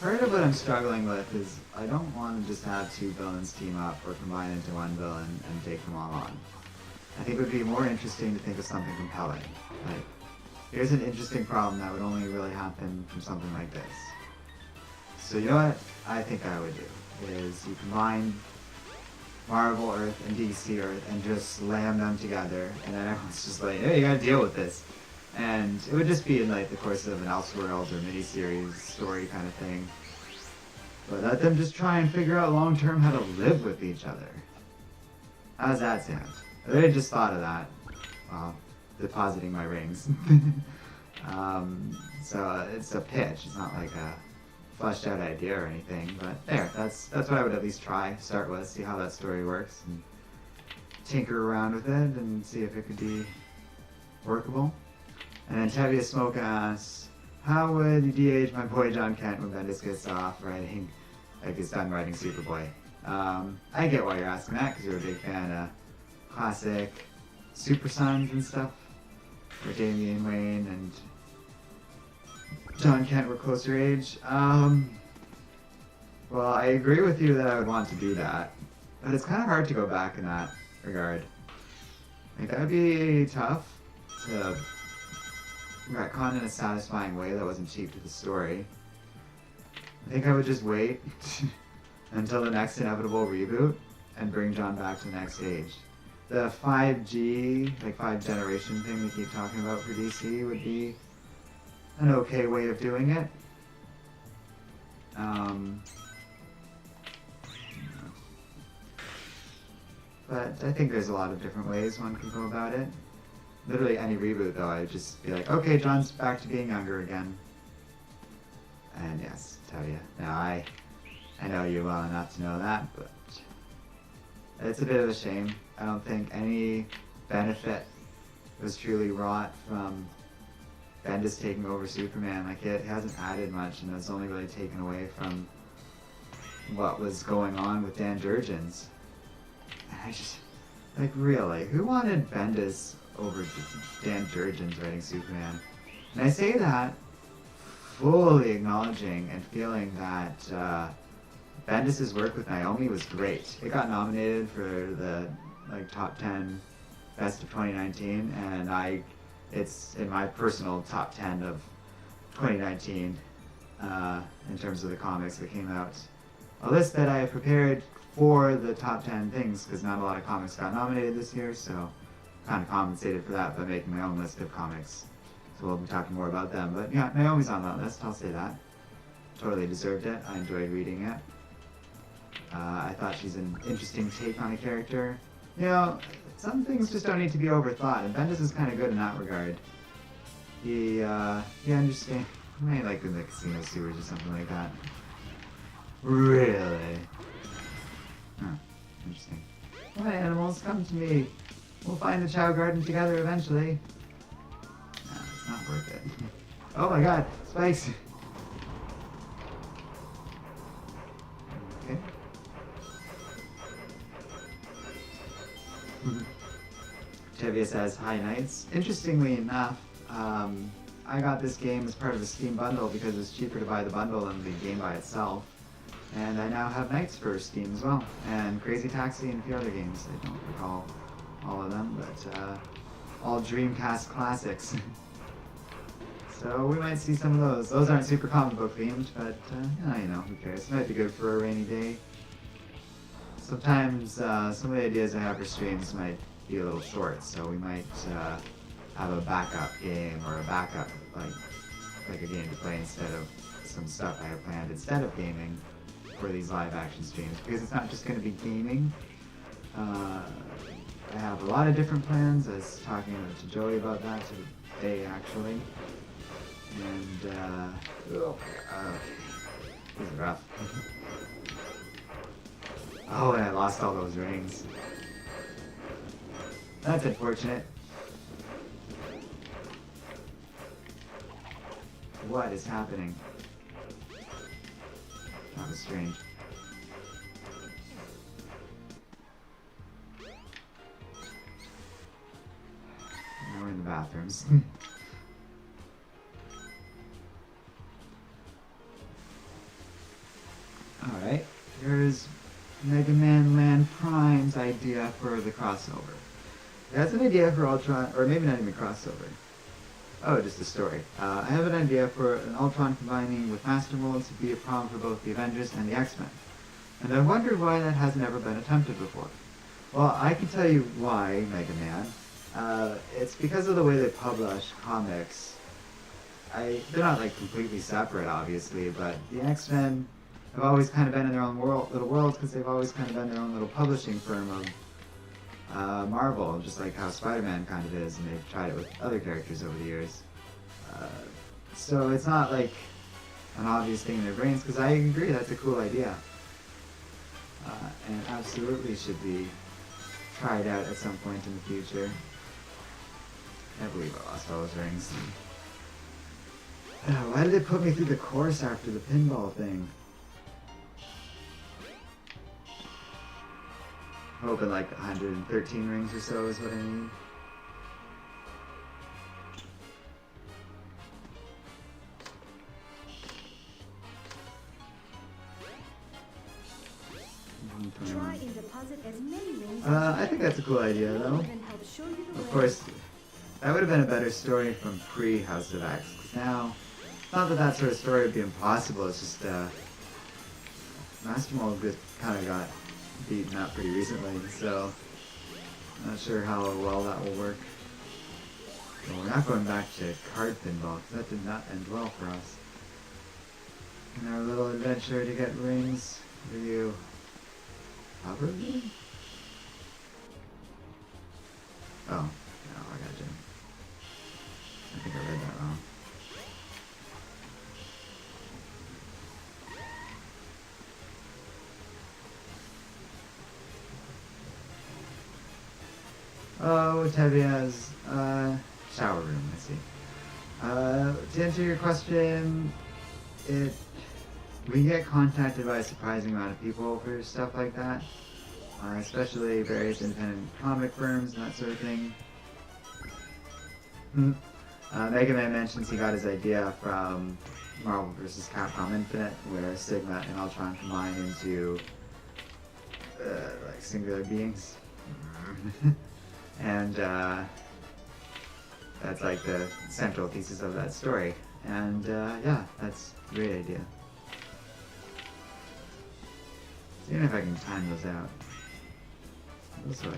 S1: part of what I'm struggling with is I don't want to just have two villains team up or combine into one villain and take them all on. I think it would be more interesting to think of something compelling. Like, here's an interesting problem that would only really happen from something like this. So you know what I think I would do is you combine Marvel Earth and DC Earth and just slam them together, and then everyone's just like, hey, you gotta deal with this. And it would just be in like the course of an Elseworlds or miniseries story kind of thing. But let them just try and figure out long term how to live with each other. How does that sound? I really just thought of that while depositing my rings. So it's a pitch. It's not like a fleshed out idea or anything. But there, that's what I would at least try. Start with, see how that story works, and tinker around with it and see if it could be workable. And then Tevia Smoke asks, how would you de-age my boy John Kent when Bendis gets off writing, like he's done writing Superboy? I get why you're asking that, because you're a big fan of classic Super Sons and stuff, where Damian Wayne and John Kent were closer age. Well, I agree with you that I would want to do that, but it's kind of hard to go back in that regard. Like, that would be tough to retcon in a satisfying way that wasn't cheap to the story. I think I would just wait until the next inevitable reboot and bring John back to the next stage. The 5G, like 5 generation thing we keep talking about for DC would be an okay way of doing it. But I think there's a lot of different ways one can go about it. Literally any reboot, though, I'd just be like, okay, John's back to being younger again. And yes, Tevia. Now, I know you well enough to know that, but it's a bit of a shame. I don't think any benefit was truly wrought from Bendis taking over Superman. Like, it hasn't added much, and it's only really taken away from what was going on with Dan Jurgens. And I just, like, really, who wanted Bendis over Dan Jurgens writing Superman? And I say that fully acknowledging and feeling that Bendis' work with Naomi was great. It got nominated for the like top 10 best of 2019, and it's in my personal top 10 of 2019 in terms of the comics that came out. A list that I have prepared for the top 10 things, because not a lot of comics got nominated this year, so kind of compensated for that by making my own list of comics. So we'll be talking more about them. But yeah, Naomi's on that list, I'll say that. Totally deserved it. I enjoyed reading it. I thought she's an interesting take on a character. You know, some things just don't need to be overthought, and Bendis is kind of good in that regard. He understands. Maybe like in the casino sewers or something like that. Really? Huh, interesting. Come on, animals, come to me. We'll find the Chow Garden together eventually. No, it's not worth it. Oh my god, spikes! Okay. Tevia says, hi Knights. Interestingly enough, I got this game as part of the Steam bundle because it's cheaper to buy the bundle than the game by itself. And I now have Knights for Steam as well. And Crazy Taxi and a few other games. I don't recall all of them, but all Dreamcast classics. So we might see some of those. Those aren't super comic book themed, but you know, who cares? It might be good for a rainy day. Sometimes some of the ideas I have for streams might be a little short, so we might have a backup game or a backup like a game to play instead of some stuff I have planned instead of gaming for these live action streams, because it's not just going to be gaming. I have a lot of different plans. I was talking to Joey about that today actually, and this is rough. Oh, and I lost all those rings. That's unfortunate. What is happening? That was strange. Now we're in the bathrooms. Alright, here's Mega Man Land Prime's idea for the crossover. That's an idea for Ultron, or maybe not even crossover. Oh, just a story. I have an idea for an Ultron combining with Master Mold to be a problem for both the Avengers and the X-Men. And I wondered why that hasn't ever been attempted before. Well, I can tell you why, Mega Man. It's because of the way they publish comics. They're not like completely separate, obviously, but the X-Men have always kind of been in their own little worlds because they've always kind of been their own little publishing firm of Marvel, just like how Spider-Man kind of is, and they've tried it with other characters over the years. So it's not like an obvious thing in their brains, because I agree that's a cool idea. And it absolutely should be tried out at some point in the future. I can't believe I lost all those rings. Why did they put me through the course after the pinball thing? Hoping like 113 rings or so is what I need.
S4: Try and deposit as many rings
S1: I think that's a cool idea though. Of course, that would have been a better story from pre-House of X. Because now, not that that sort of story would be impossible, it's just Master Mold just kind of got beaten up pretty recently, so I'm not sure how well that will work. Well, we're not going back to card pinball, because that did not end well for us. In our little adventure to get rings, are you properly? Oh, no, I got you. I think I read that wrong. Oh, Tevia's shower room, I see. To answer your question, we get contacted by a surprising amount of people for stuff like that, especially various independent comic firms and that sort of thing. Mega Man mentions he got his idea from Marvel vs. Capcom Infinite, where Sigma and Ultron combine into like singular beings, and that's like the central thesis of that story. And yeah, that's a great idea. Seeing if I can time those out. This way.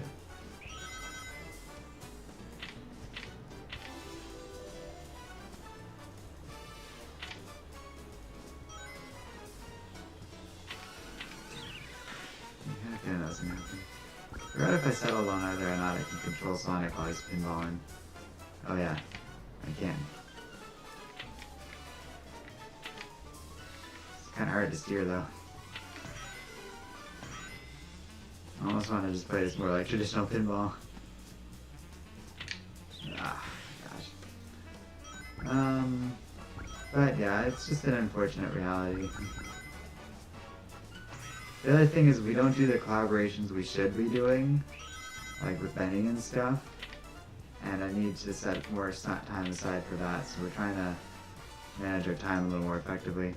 S1: Yeah, that doesn't happen. I forgot if I settled on whether or not I can control Sonic while he's pinballing. Oh yeah, I can. It's kind of hard to steer though. I almost want to just play this more like traditional pinball. Ah, gosh. But yeah, it's just an unfortunate reality. The other thing is we don't do the collaborations we should be doing, like with Benny and stuff, and I need to set more time aside for that, so we're trying to manage our time a little more effectively.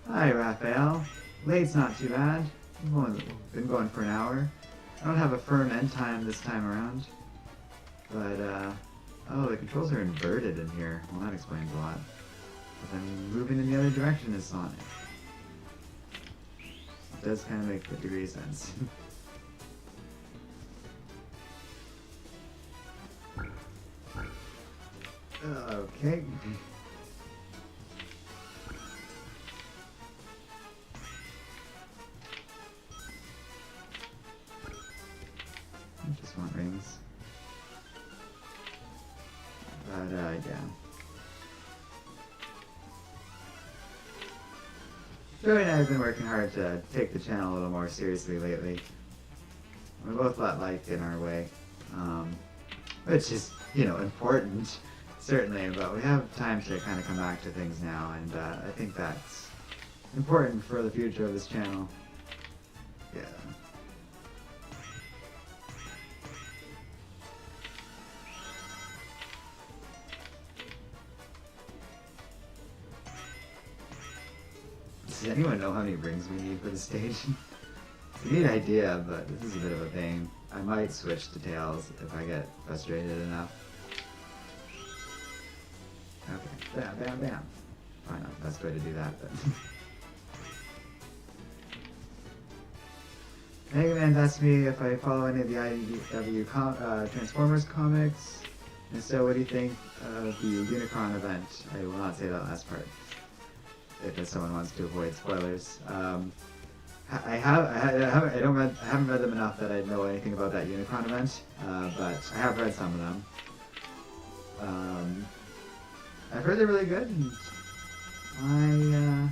S1: Hi, Raphael. Late's not too bad. Been going for an hour. I don't have a firm end time this time around, but oh, the controls are inverted in here. Well, that explains a lot. But I'm moving in the other direction as Sonic. It does kind of make 50-degree sense. Okay. I just want rings. But yeah. Joey and I have been working hard to take the channel a little more seriously lately. We're both a lot liked in our way, which is, you know, important, certainly, but we have time to kind of come back to things now, and I think that's important for the future of this channel. Yeah. Does anyone know how many rings we need for the stage? It's a neat idea, but this is a bit of a pain. I might switch to Tails if I get frustrated enough. Okay, bam, bam, bam. Probably not the best way to do that, but... Mega Man asked me if I follow any of the IDW Transformers comics, and so what do you think of the Unicron event? I will not say that last part, if someone wants to avoid spoilers. I haven't read them enough that I know anything about that Unicron event, but I have read some of them. I've heard they're really good, and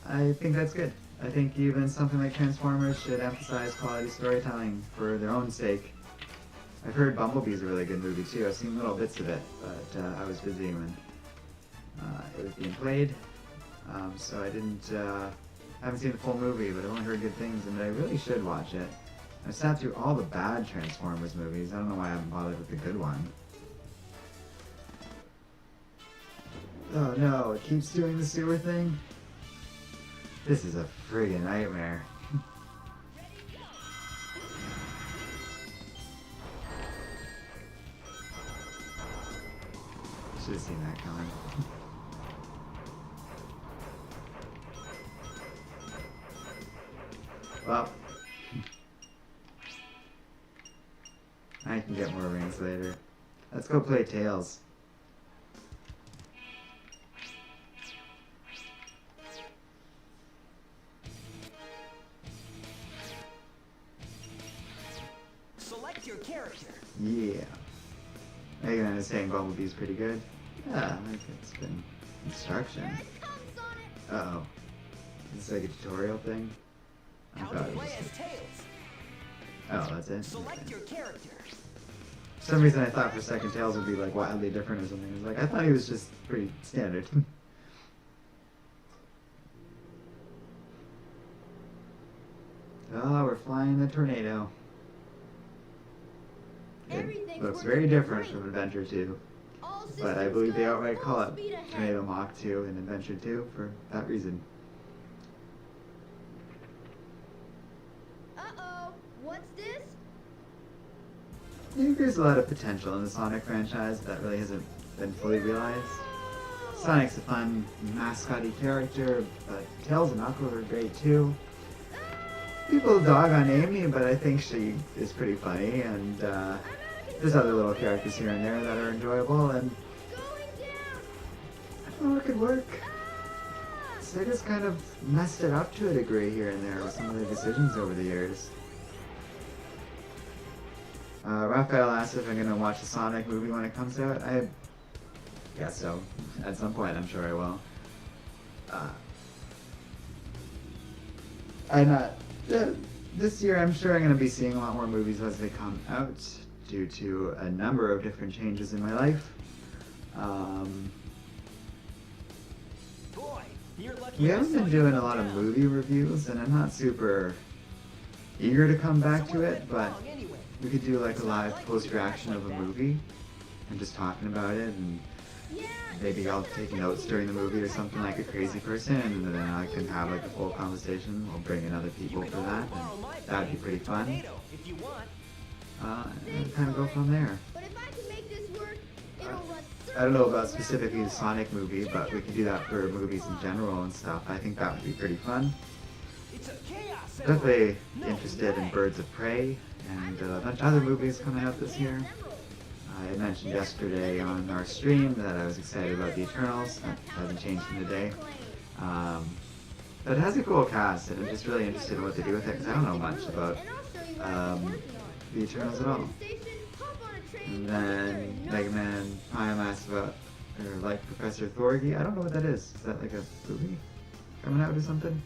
S1: I think that's good. I think even something like Transformers should emphasize quality storytelling for their own sake. I've heard Bumblebee's a really good movie too. I've seen little bits of it, but I was busy when it was being played, so I haven't seen the full movie, but I've only heard good things, and I really should watch it. I sat through all the bad Transformers movies. I don't know why I haven't bothered with the good one. Oh no, it keeps doing the sewer thing? This is a friggin' nightmare. Should have seen that coming. Well, I can get more rings later. Let's go play Tails.
S2: Select your character.
S1: Yeah. Mega Man is saying Bumblebee's pretty good. Yeah, I think it's been instruction. Uh-oh. Is this like a tutorial thing? I
S2: How
S1: thought
S2: to
S1: it was
S2: play as
S1: just...
S2: Tails.
S1: Oh, that's it?
S2: Select
S1: Okay.
S2: your character.
S1: For some reason I thought for a second Tails would be like wildly different or something. It was like, I thought he was just pretty standard. Oh, we're flying the tornado. It
S3: Everything's
S1: looks
S3: working
S1: very different
S3: great.
S1: from Adventure 2.
S3: All
S1: But I
S3: systems
S1: believe they
S3: go,
S1: outright call
S3: full
S1: it
S3: speed ahead.
S1: Tornado Mach 2 in Adventure 2 for that reason.
S3: Uh-oh, what's this?
S1: I think there's a lot of potential in the Sonic franchise that really hasn't been fully realized. Sonic's a fun mascotty character, but Tails and Knuckles are great too. People dog on Amy, but I think she is pretty funny, and there's other little characters here and there that are enjoyable, and
S3: Going down.
S1: I don't know what could work. Sega's kind of messed it up to a degree here and there with some of their decisions over the years. Raphael asked if I'm going to watch the Sonic movie when it comes out. I guess so. At some point, I'm sure I will. This year, I'm sure I'm going to be seeing a lot more movies as they come out due to a number of different changes in my life.
S2: Boy, you're lucky.
S1: We
S2: I
S1: haven't
S2: saw
S1: been
S2: you
S1: doing a
S2: come
S1: lot of
S2: down.
S1: movie reviews, and I'm not super eager to come back
S2: So
S1: to
S2: what
S1: it,
S2: went
S1: but
S2: wrong anyway?
S1: we could do like a live post-reaction of a movie and just talking about it, and
S3: Yeah,
S1: maybe I'll take notes during the movie or something like a crazy person, and then I can have like a full conversation. We'll bring in other people for that, and that'd be pretty fun.
S2: Tornado, if you want.
S1: And kind of go from there.
S3: but if I can make this work, it'll run
S1: I don't know about
S3: circles
S1: specifically the
S3: around
S1: Sonic movie, but we could do that for movies in general and stuff. I think that would be pretty fun.
S2: It's a chaos.
S1: Definitely
S2: No
S1: interested in
S2: way.
S1: Birds of Prey and a bunch of other movies coming out this year. I mentioned yesterday on our stream that I was excited about the Eternals. That hasn't changed in a day. But it has a cool cast, and I'm just really interested in what they do with it, because I don't know much about the Eternals at all. And then Mega Man Prime asked about, or like Professor Thorgy. I don't know what that is. Is that like a movie coming out or something?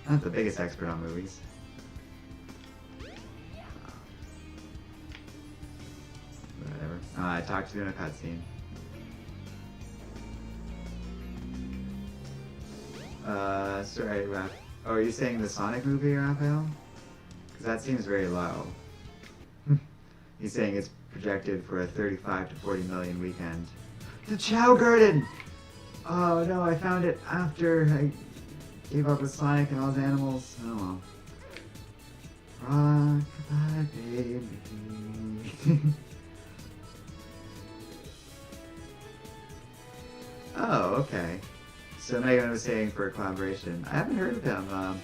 S1: Not the biggest expert on movies. Whatever. I talked to you in a cutscene. Sorry, Raph. Oh, are you saying the Sonic movie, Raphael? Because that seems very low. He's saying it's projected for a 35 to 40 million weekend. The Chow Garden! Oh no, I found it after I gave up with Sonic and all his animals. Oh well. Rock-a-bye, baby. Oh, okay. So Megan was saying for a collaboration. I haven't heard of him.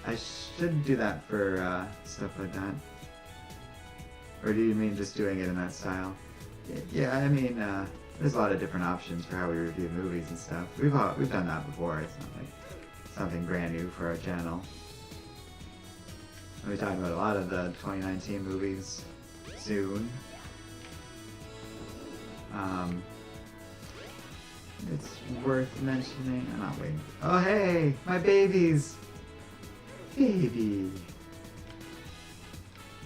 S1: I should do that for stuff like that. Or do you mean just doing it in that style? Yeah, I mean, there's a lot of different options for how we review movies and stuff. We've done that before. It's not like something brand new for our channel. We'll be talking about a lot of the 2019 movies soon. It's worth mentioning. I'm not waiting. Oh hey, my babies! Baby!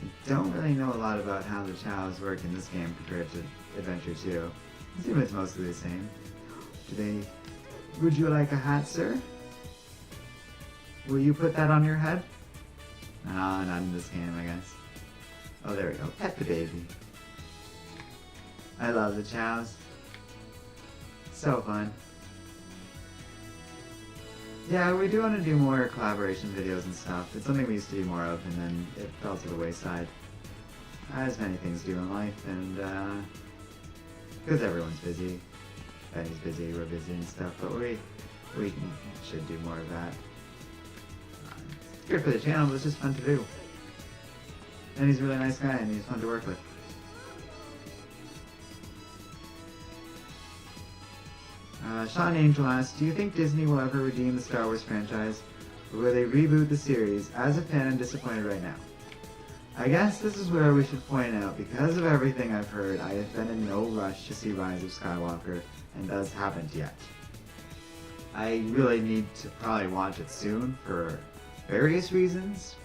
S1: I don't really know a lot about how the chows work in this game compared to Adventure 2. I assume it's mostly the same. Would you like a hat, sir? Will you put that on your head? No, not in this game, I guess. Oh, there we go. Pet the baby. I love the chows. So fun. Yeah, we do want to do more collaboration videos and stuff. It's something we used to do more of, and then it fell to the wayside. As many things do in life, and because everyone's busy. Benny's busy, we're busy and stuff, but we should do more of that. It's good for the channel, but it's just fun to do. And he's a really nice guy, and he's fun to work with. Sean Angel asks, do you think Disney will ever redeem the Star Wars franchise, or will they reboot the series? As a fan, I'm disappointed right now. I guess this is where we should point out, because of everything I've heard, I have been in no rush to see Rise of Skywalker, and thus haven't yet. I really need to probably watch it soon for various reasons.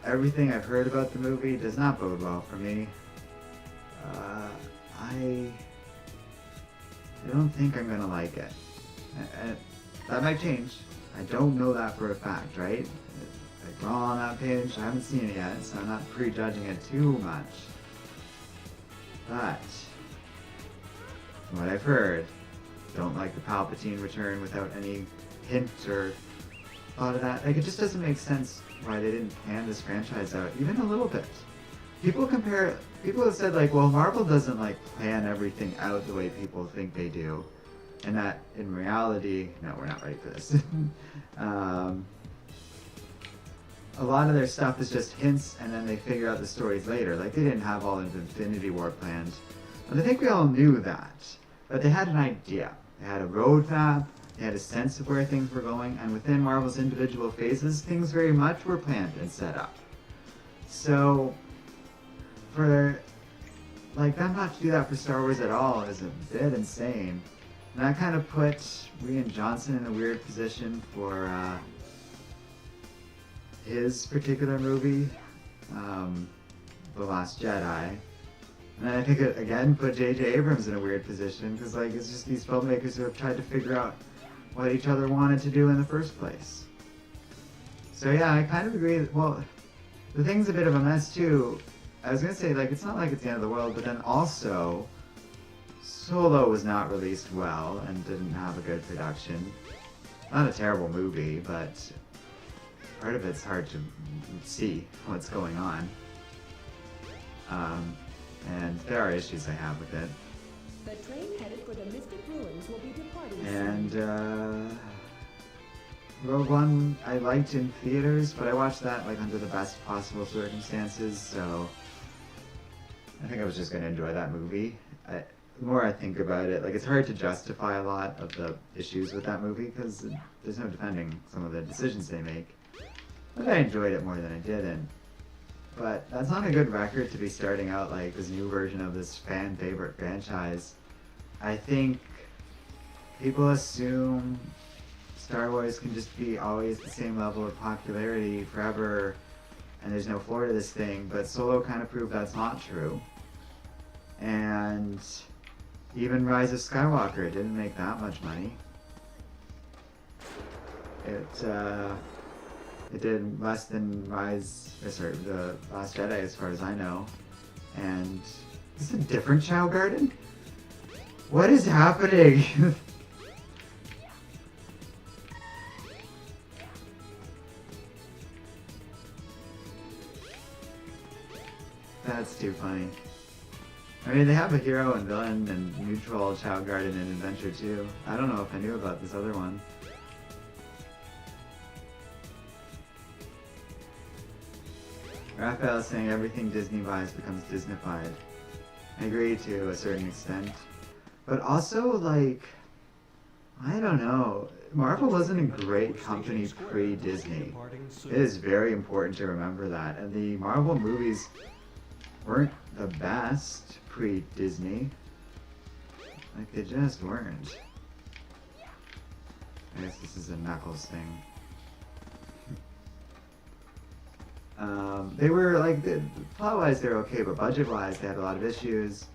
S1: everything I've heard about the movie does not bode well for me. I don't think I'm gonna like it. And that might change. I don't know that for a fact, right? Like raw on that page, I haven't seen it yet, so I'm not prejudging it too much. But from what I've heard, don't like the Palpatine return without any hint or thought of that. Like, it just doesn't make sense why they didn't plan this franchise out even a little bit. People have said like, well, Marvel doesn't like plan everything out the way people think they do. And that in reality, no, we're not ready for this. A lot of their stuff is just hints and then they figure out the stories later. Like, they didn't have all of Infinity War planned. And I think we all knew that. But they had an idea. They had a roadmap. They had a sense of where things were going. And within Marvel's individual phases, things very much were planned and set up. So, for like them not to do that for Star Wars at all is a bit insane. And that kind of put Rian Johnson in a weird position for his particular movie, The Last Jedi. And then I think it again put J.J. Abrams in a weird position because like it's just these filmmakers who have tried to figure out what each other wanted to do in the first place. So yeah, I kind of agree that, well, the thing's a bit of a mess too. I was gonna say, like, it's not like it's the end of the world, but then also, Solo was not released well and didn't have a good production. Not a terrible movie, but part of it's hard to see what's going on. And there are issues I have with it.
S5: The train headed for the Mystic Ruins will be departing
S1: And,
S5: soon.
S1: Rogue One I liked in theaters, but I watched that, like, under the best possible circumstances, so I think I was just going to enjoy that movie. The more I think about it, like, it's hard to justify a lot of the issues with that movie because there's no defending some of the decisions they make. But I enjoyed it more than I didn't. But that's not a good record to be starting out like this new version of this fan favorite franchise. I think people assume Star Wars can just be always the same level of popularity forever and there's no floor to this thing, but Solo kind of proved that's not true. And even Rise of Skywalker didn't make that much money. It did less than The Last Jedi as far as I know. And is this a different Chow Garden? What is happening? That's too funny. I mean, they have a hero and villain and neutral Chow Garden and Adventure too. I don't know if I knew about this other one. Raphael is saying everything Disney buys becomes Disneyfied. I agree to a certain extent. But also, like, I don't know. Marvel wasn't a great company pre-Disney. It is very important to remember that. And the Marvel movies weren't the best pre-Disney. Like, they just weren't. I guess this is a Knuckles thing. They were, like, plot-wise they're okay, but budget-wise they had a lot of issues.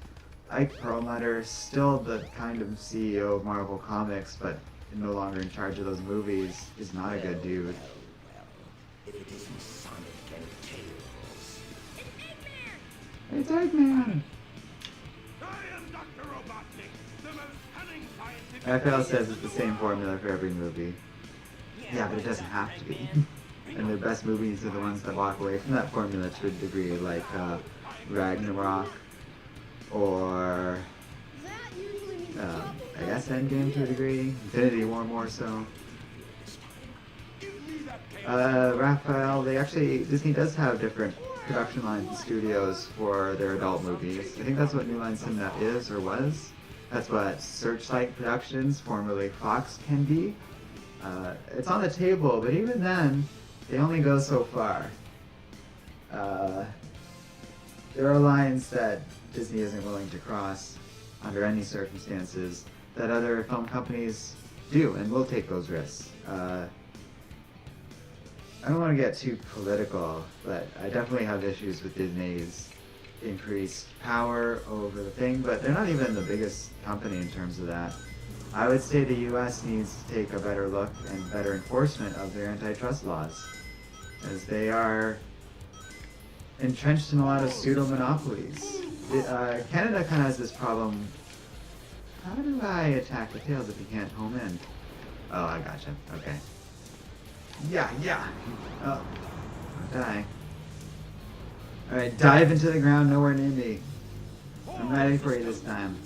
S1: Ike Perlmutter, still the kind of CEO of Marvel Comics, but no longer in charge of those movies, is not a good dude.
S3: If it isn't Sonic and Tails.
S1: It's Eggman!
S3: I am Dr. Robotnik, the most cunning scientist.
S1: Raphael says it's the same formula for every movie. Yeah, but it doesn't have to be. And their best movies are the ones that walk away from that formula to a degree, like Ragnarok, or I guess Endgame to a degree, Infinity War more so. Raphael, Disney does have different production lines and studios for their adult movies. I think that's what New Line Cinema is, or was. That's what Searchlight Productions, formerly Fox, can be. It's on the table, but even then, they only go so far. There are lines that Disney isn't willing to cross under any circumstances that other film companies do and will take those risks. I don't want to get too political, but I definitely have issues with Disney's increased power over the thing, but they're not even the biggest company in terms of that. I would say the US needs to take a better look and better enforcement of their antitrust laws, as they are entrenched in a lot of pseudo-monopolies. Canada kind of has this problem. How do I attack the tails if you can't home in? Oh, I gotcha. Okay. Yeah. Oh, don't die. Alright, dive into the ground nowhere near me. I'm ready for you this time.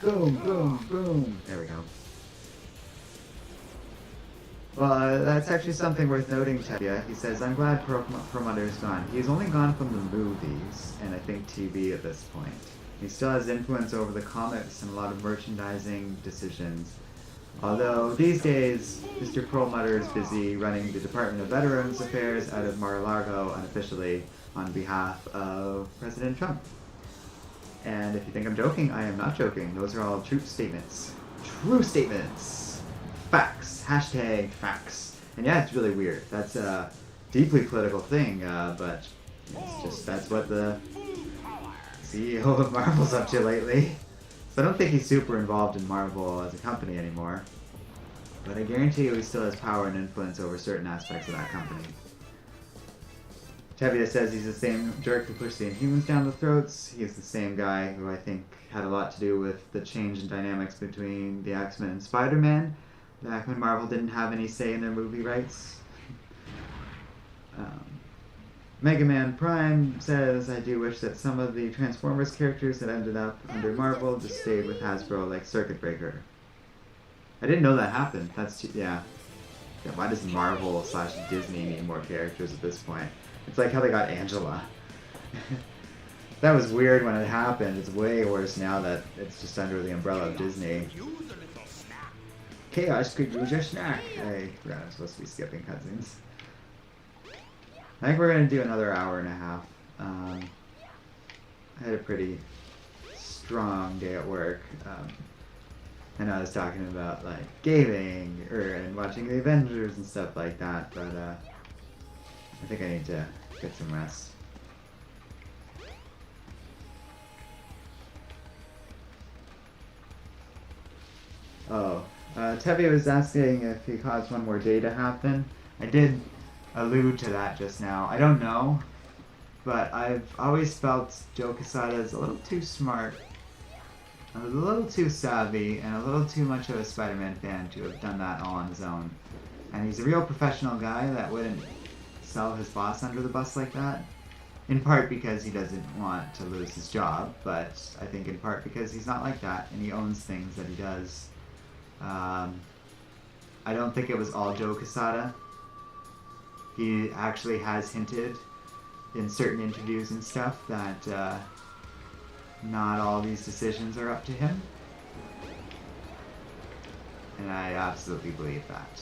S1: Boom, boom, boom. There we go. Well, that's actually something worth noting, Tevye. He says, I'm glad Perlmutter is gone. He's only gone from the movies, and I think TV at this point. He still has influence over the comics and a lot of merchandising decisions. Although, these days, Mr. Perlmutter is busy running the Department of Veterans Affairs out of Mar-a-Lago unofficially on behalf of President Trump. And if you think I'm joking, I am not joking. Those are all true statements. True statements! Facts. Hashtag facts. And yeah, it's really weird. That's a deeply political thing, but it's just, that's what the CEO of Marvel's up to lately. So I don't think he's super involved in Marvel as a company anymore. But I guarantee you he still has power and influence over certain aspects of that company. Tevye says he's the same jerk who pushed the Inhumans down the throats. He's the same guy who I think had a lot to do with the change in dynamics between the X-Men and Spider-Man. Back when Marvel didn't have any say in their movie rights. Mega Man Prime says, I do wish that some of the Transformers characters that ended up under Marvel just stayed with Hasbro, like Circuit Breaker. I didn't know that happened. That's too, yeah. Why does Marvel / Disney need more characters at this point? It's like how they got Angela. That was weird when it happened. It's way worse now that it's just under the umbrella of Disney. Chaos could use a snack. I forgot I'm supposed to be skipping cutscenes. I think we're going to do another hour and a half. I had a pretty strong day at work. And I was talking about like gaming and watching the Avengers and stuff like that, but I think I need to get some rest. Oh, Tevye was asking if he caused one more day to happen. I did allude to that just now. I don't know, but I've always felt Joe Quesada is a little too smart, a little too savvy, and a little too much of a Spider-Man fan to have done that all on his own. And he's a real professional guy that wouldn't sell his boss under the bus like that. In part because he doesn't want to lose his job, but I think in part because he's not like that and he owns things that he does. I don't think it was all Joe Quesada. He actually has hinted in certain interviews and stuff that not all these decisions are up to him. And I absolutely believe that.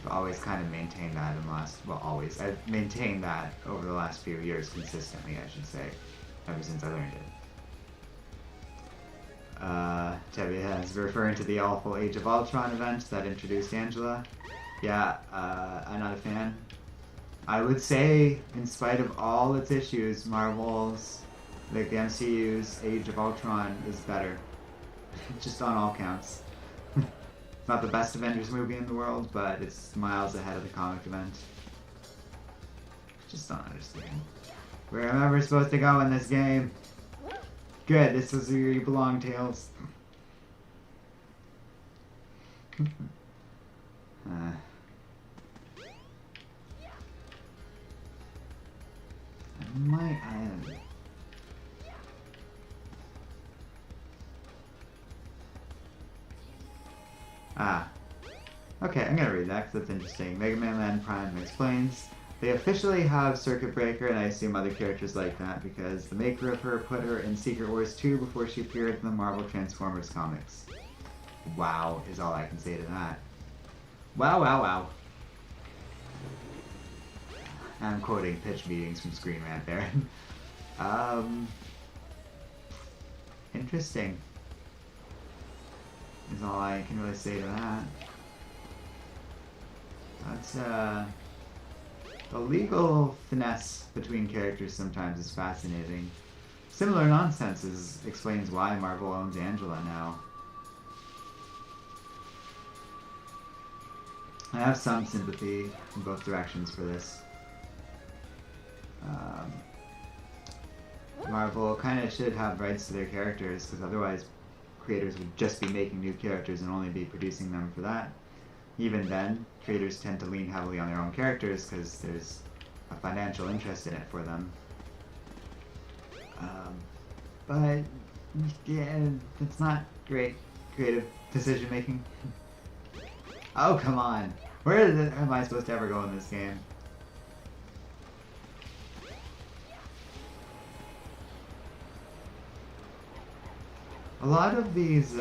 S1: I've always kind of maintained that in the last, well, always. I've maintained that over the last few years consistently, I should say, ever since I learned it. Tevye is referring to the awful Age of Ultron event that introduced Angela. Yeah, I'm not a fan. I would say, in spite of all its issues, Marvel's, like the MCU's Age of Ultron is better. Just on all counts. It's not the best Avengers movie in the world, but it's miles ahead of the comic event. Just don't understand. Where am I ever supposed to go in this game? Good, this is where you belong, Tails. Okay, I'm gonna read that because that's interesting. Mega Man Land Prime explains, they officially have Circuit Breaker, and I assume other characters like that, because the maker of her put her in Secret Wars 2 before she appeared in the Marvel Transformers comics. Wow, is all I can say to that. Wow, wow, wow. I'm quoting pitch meetings from Screen Rant there. Interesting. Is all I can really say to that. That's, The legal finesse between characters sometimes is fascinating. Similar nonsense explains why Marvel owns Angela now. I have some sympathy in both directions for this. Marvel kind of should have rights to their characters, because otherwise creators would just be making new characters and only be producing them for that. Even then, creators tend to lean heavily on their own characters because there's a financial interest in it for them. But yeah, it's not great creative decision making. Oh, come on! Where am I supposed to ever go in this game? A lot of these,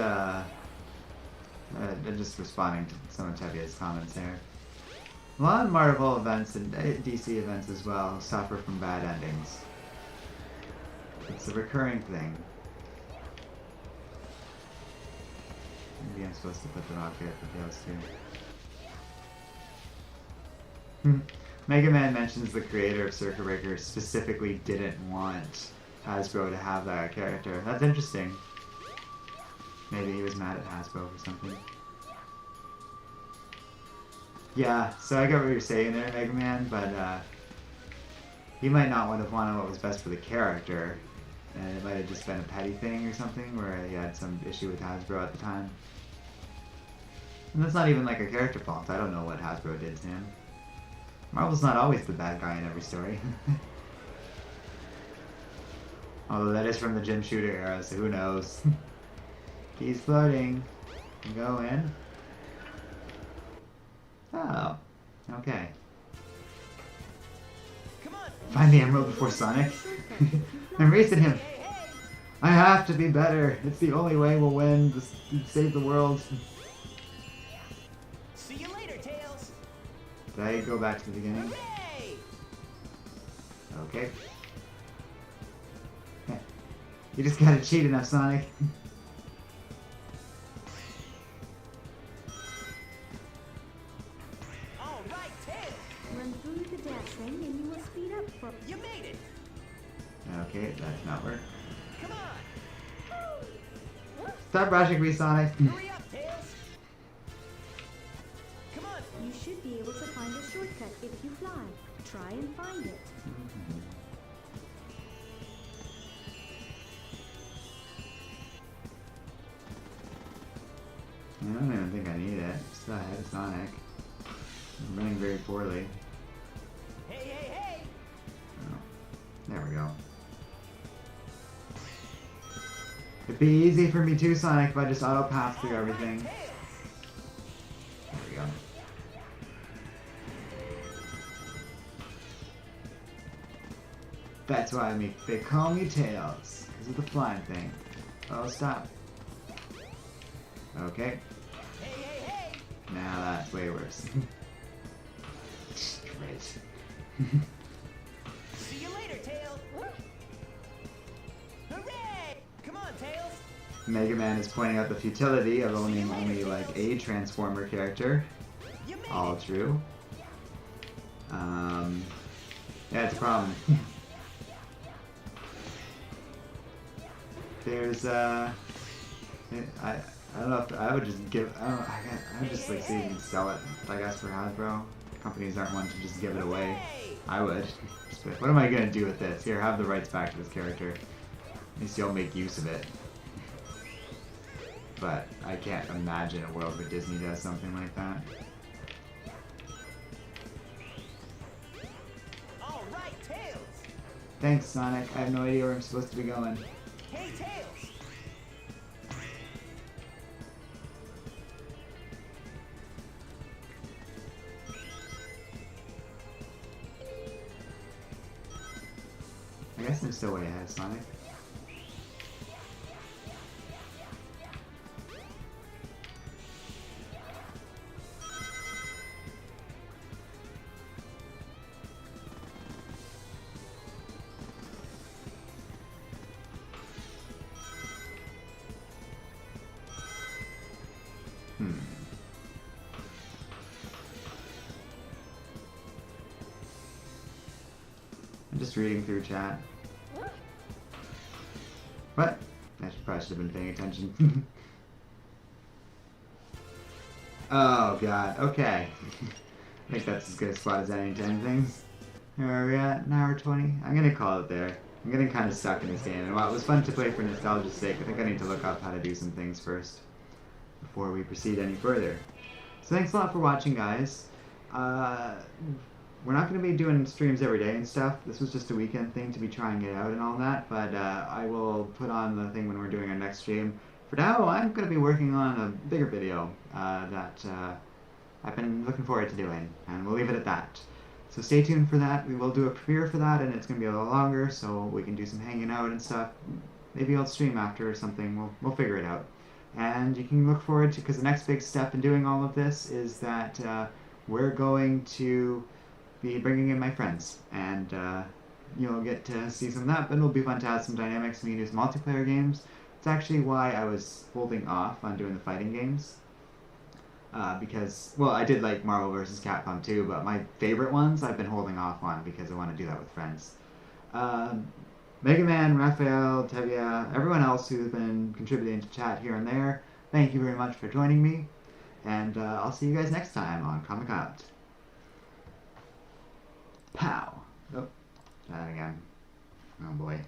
S1: just responding to some of Tevia's comments here. A lot of Marvel events and DC events as well suffer from bad endings. It's a recurring thing. Maybe I'm supposed to put the rock here for Tails too. Mega Man mentions the creator of Circuit Breaker specifically didn't want Hasbro to have that character. That's interesting. Maybe he was mad at Hasbro or something. Yeah, so I get what you're saying there, Mega Man, but he might not have wanted what was best for the character, and it might have just been a petty thing or something where he had some issue with Hasbro at the time. And that's not even like a character fault. I don't know what Hasbro did to him. Marvel's not always the bad guy in every story. Although that is from the Jim Shooter era, so who knows. He's floating. Go in. Oh, okay.
S2: Come on.
S1: Find the emerald before Sonic. I'm racing him. I have to be better. It's the only way we'll win. Save the world.
S2: See you later, Tails.
S1: Did I go back to the beginning?
S2: Hooray!
S1: Okay. You just gotta cheat enough, Sonic.
S2: All right, Tails.
S4: Run through the dash ring and you will speed up for...
S2: You made it.
S1: Okay, that did not work.
S2: Come on.
S1: Stop rushing me, Sonic.
S2: Hurry up, Tails. Come on.
S4: You should be able to find a shortcut if you fly. Try and find it.
S1: I don't even think I need it. Still ahead of Sonic. I'm running very poorly.
S2: Hey, hey, hey.
S1: Oh, there we go. It'd be easy for me too, Sonic, if I just auto pass through everything.
S2: Tails.
S1: There we go. That's why they call me Tails, because of the flying thing. Oh, stop. Okay.
S2: Hey, hey, hey.
S1: Now that's way worse. Great.
S2: See you later, Tails. Hooray! Come on, Tails.
S1: Mega Man is pointing out the futility of owning only like a Transformer character.
S2: You made
S1: All
S2: it.
S1: true. Yeah, it's a problem. There's I don't know if I would just give. I would just like see if you can sell it. I guess for Hasbro, companies aren't one to just give it away.
S2: Hooray!
S1: I would. Just be like, what am I gonna do with this? Here, have the rights back to this character. At least you'll make use of it. But I can't imagine a world where Disney does something like that.
S2: All right, Tails.
S1: Thanks, Sonic. I have no idea where I'm supposed to be going.
S2: Hey, Tails.
S1: I guess I'm still way ahead, Sonic. reading through chat. What? I probably should have been paying attention. Oh god, okay. I think that's as good a spot as any to end things. Where are we at? An hour 20? I'm gonna call it there. I'm getting kind of stuck in this game, and while it was fun to play for nostalgia's sake, I think I need to look up how to do some things first before we proceed any further. So thanks a lot for watching, guys. We're not going to be doing streams every day and stuff. This was just a weekend thing to be trying it out and all that, but I will put on the thing when we're doing our next stream. For now, I'm going to be working on a bigger video that I've been looking forward to doing, and we'll leave it at that. So stay tuned for that. We will do a premiere for that, and it's going to be a little longer, so we can do some hanging out and stuff. Maybe I'll stream after or something. We'll figure it out. And you can look forward to, because the next big step in doing all of this is that we're going to be bringing in my friends, and you'll get to see some of that, but it'll be fun to have some dynamics. We can do some multiplayer games. It's actually why I was holding off on doing the fighting games. Because, well, I did like Marvel vs. Capcom 2, but my favorite ones I've been holding off on because I want to do that with friends. Mega Man, Raphael, Tevia, everyone else who's been contributing to chat here and there, thank you very much for joining me, and I'll see you guys next time on Comic Out. Pow! Oh, that again. Oh boy.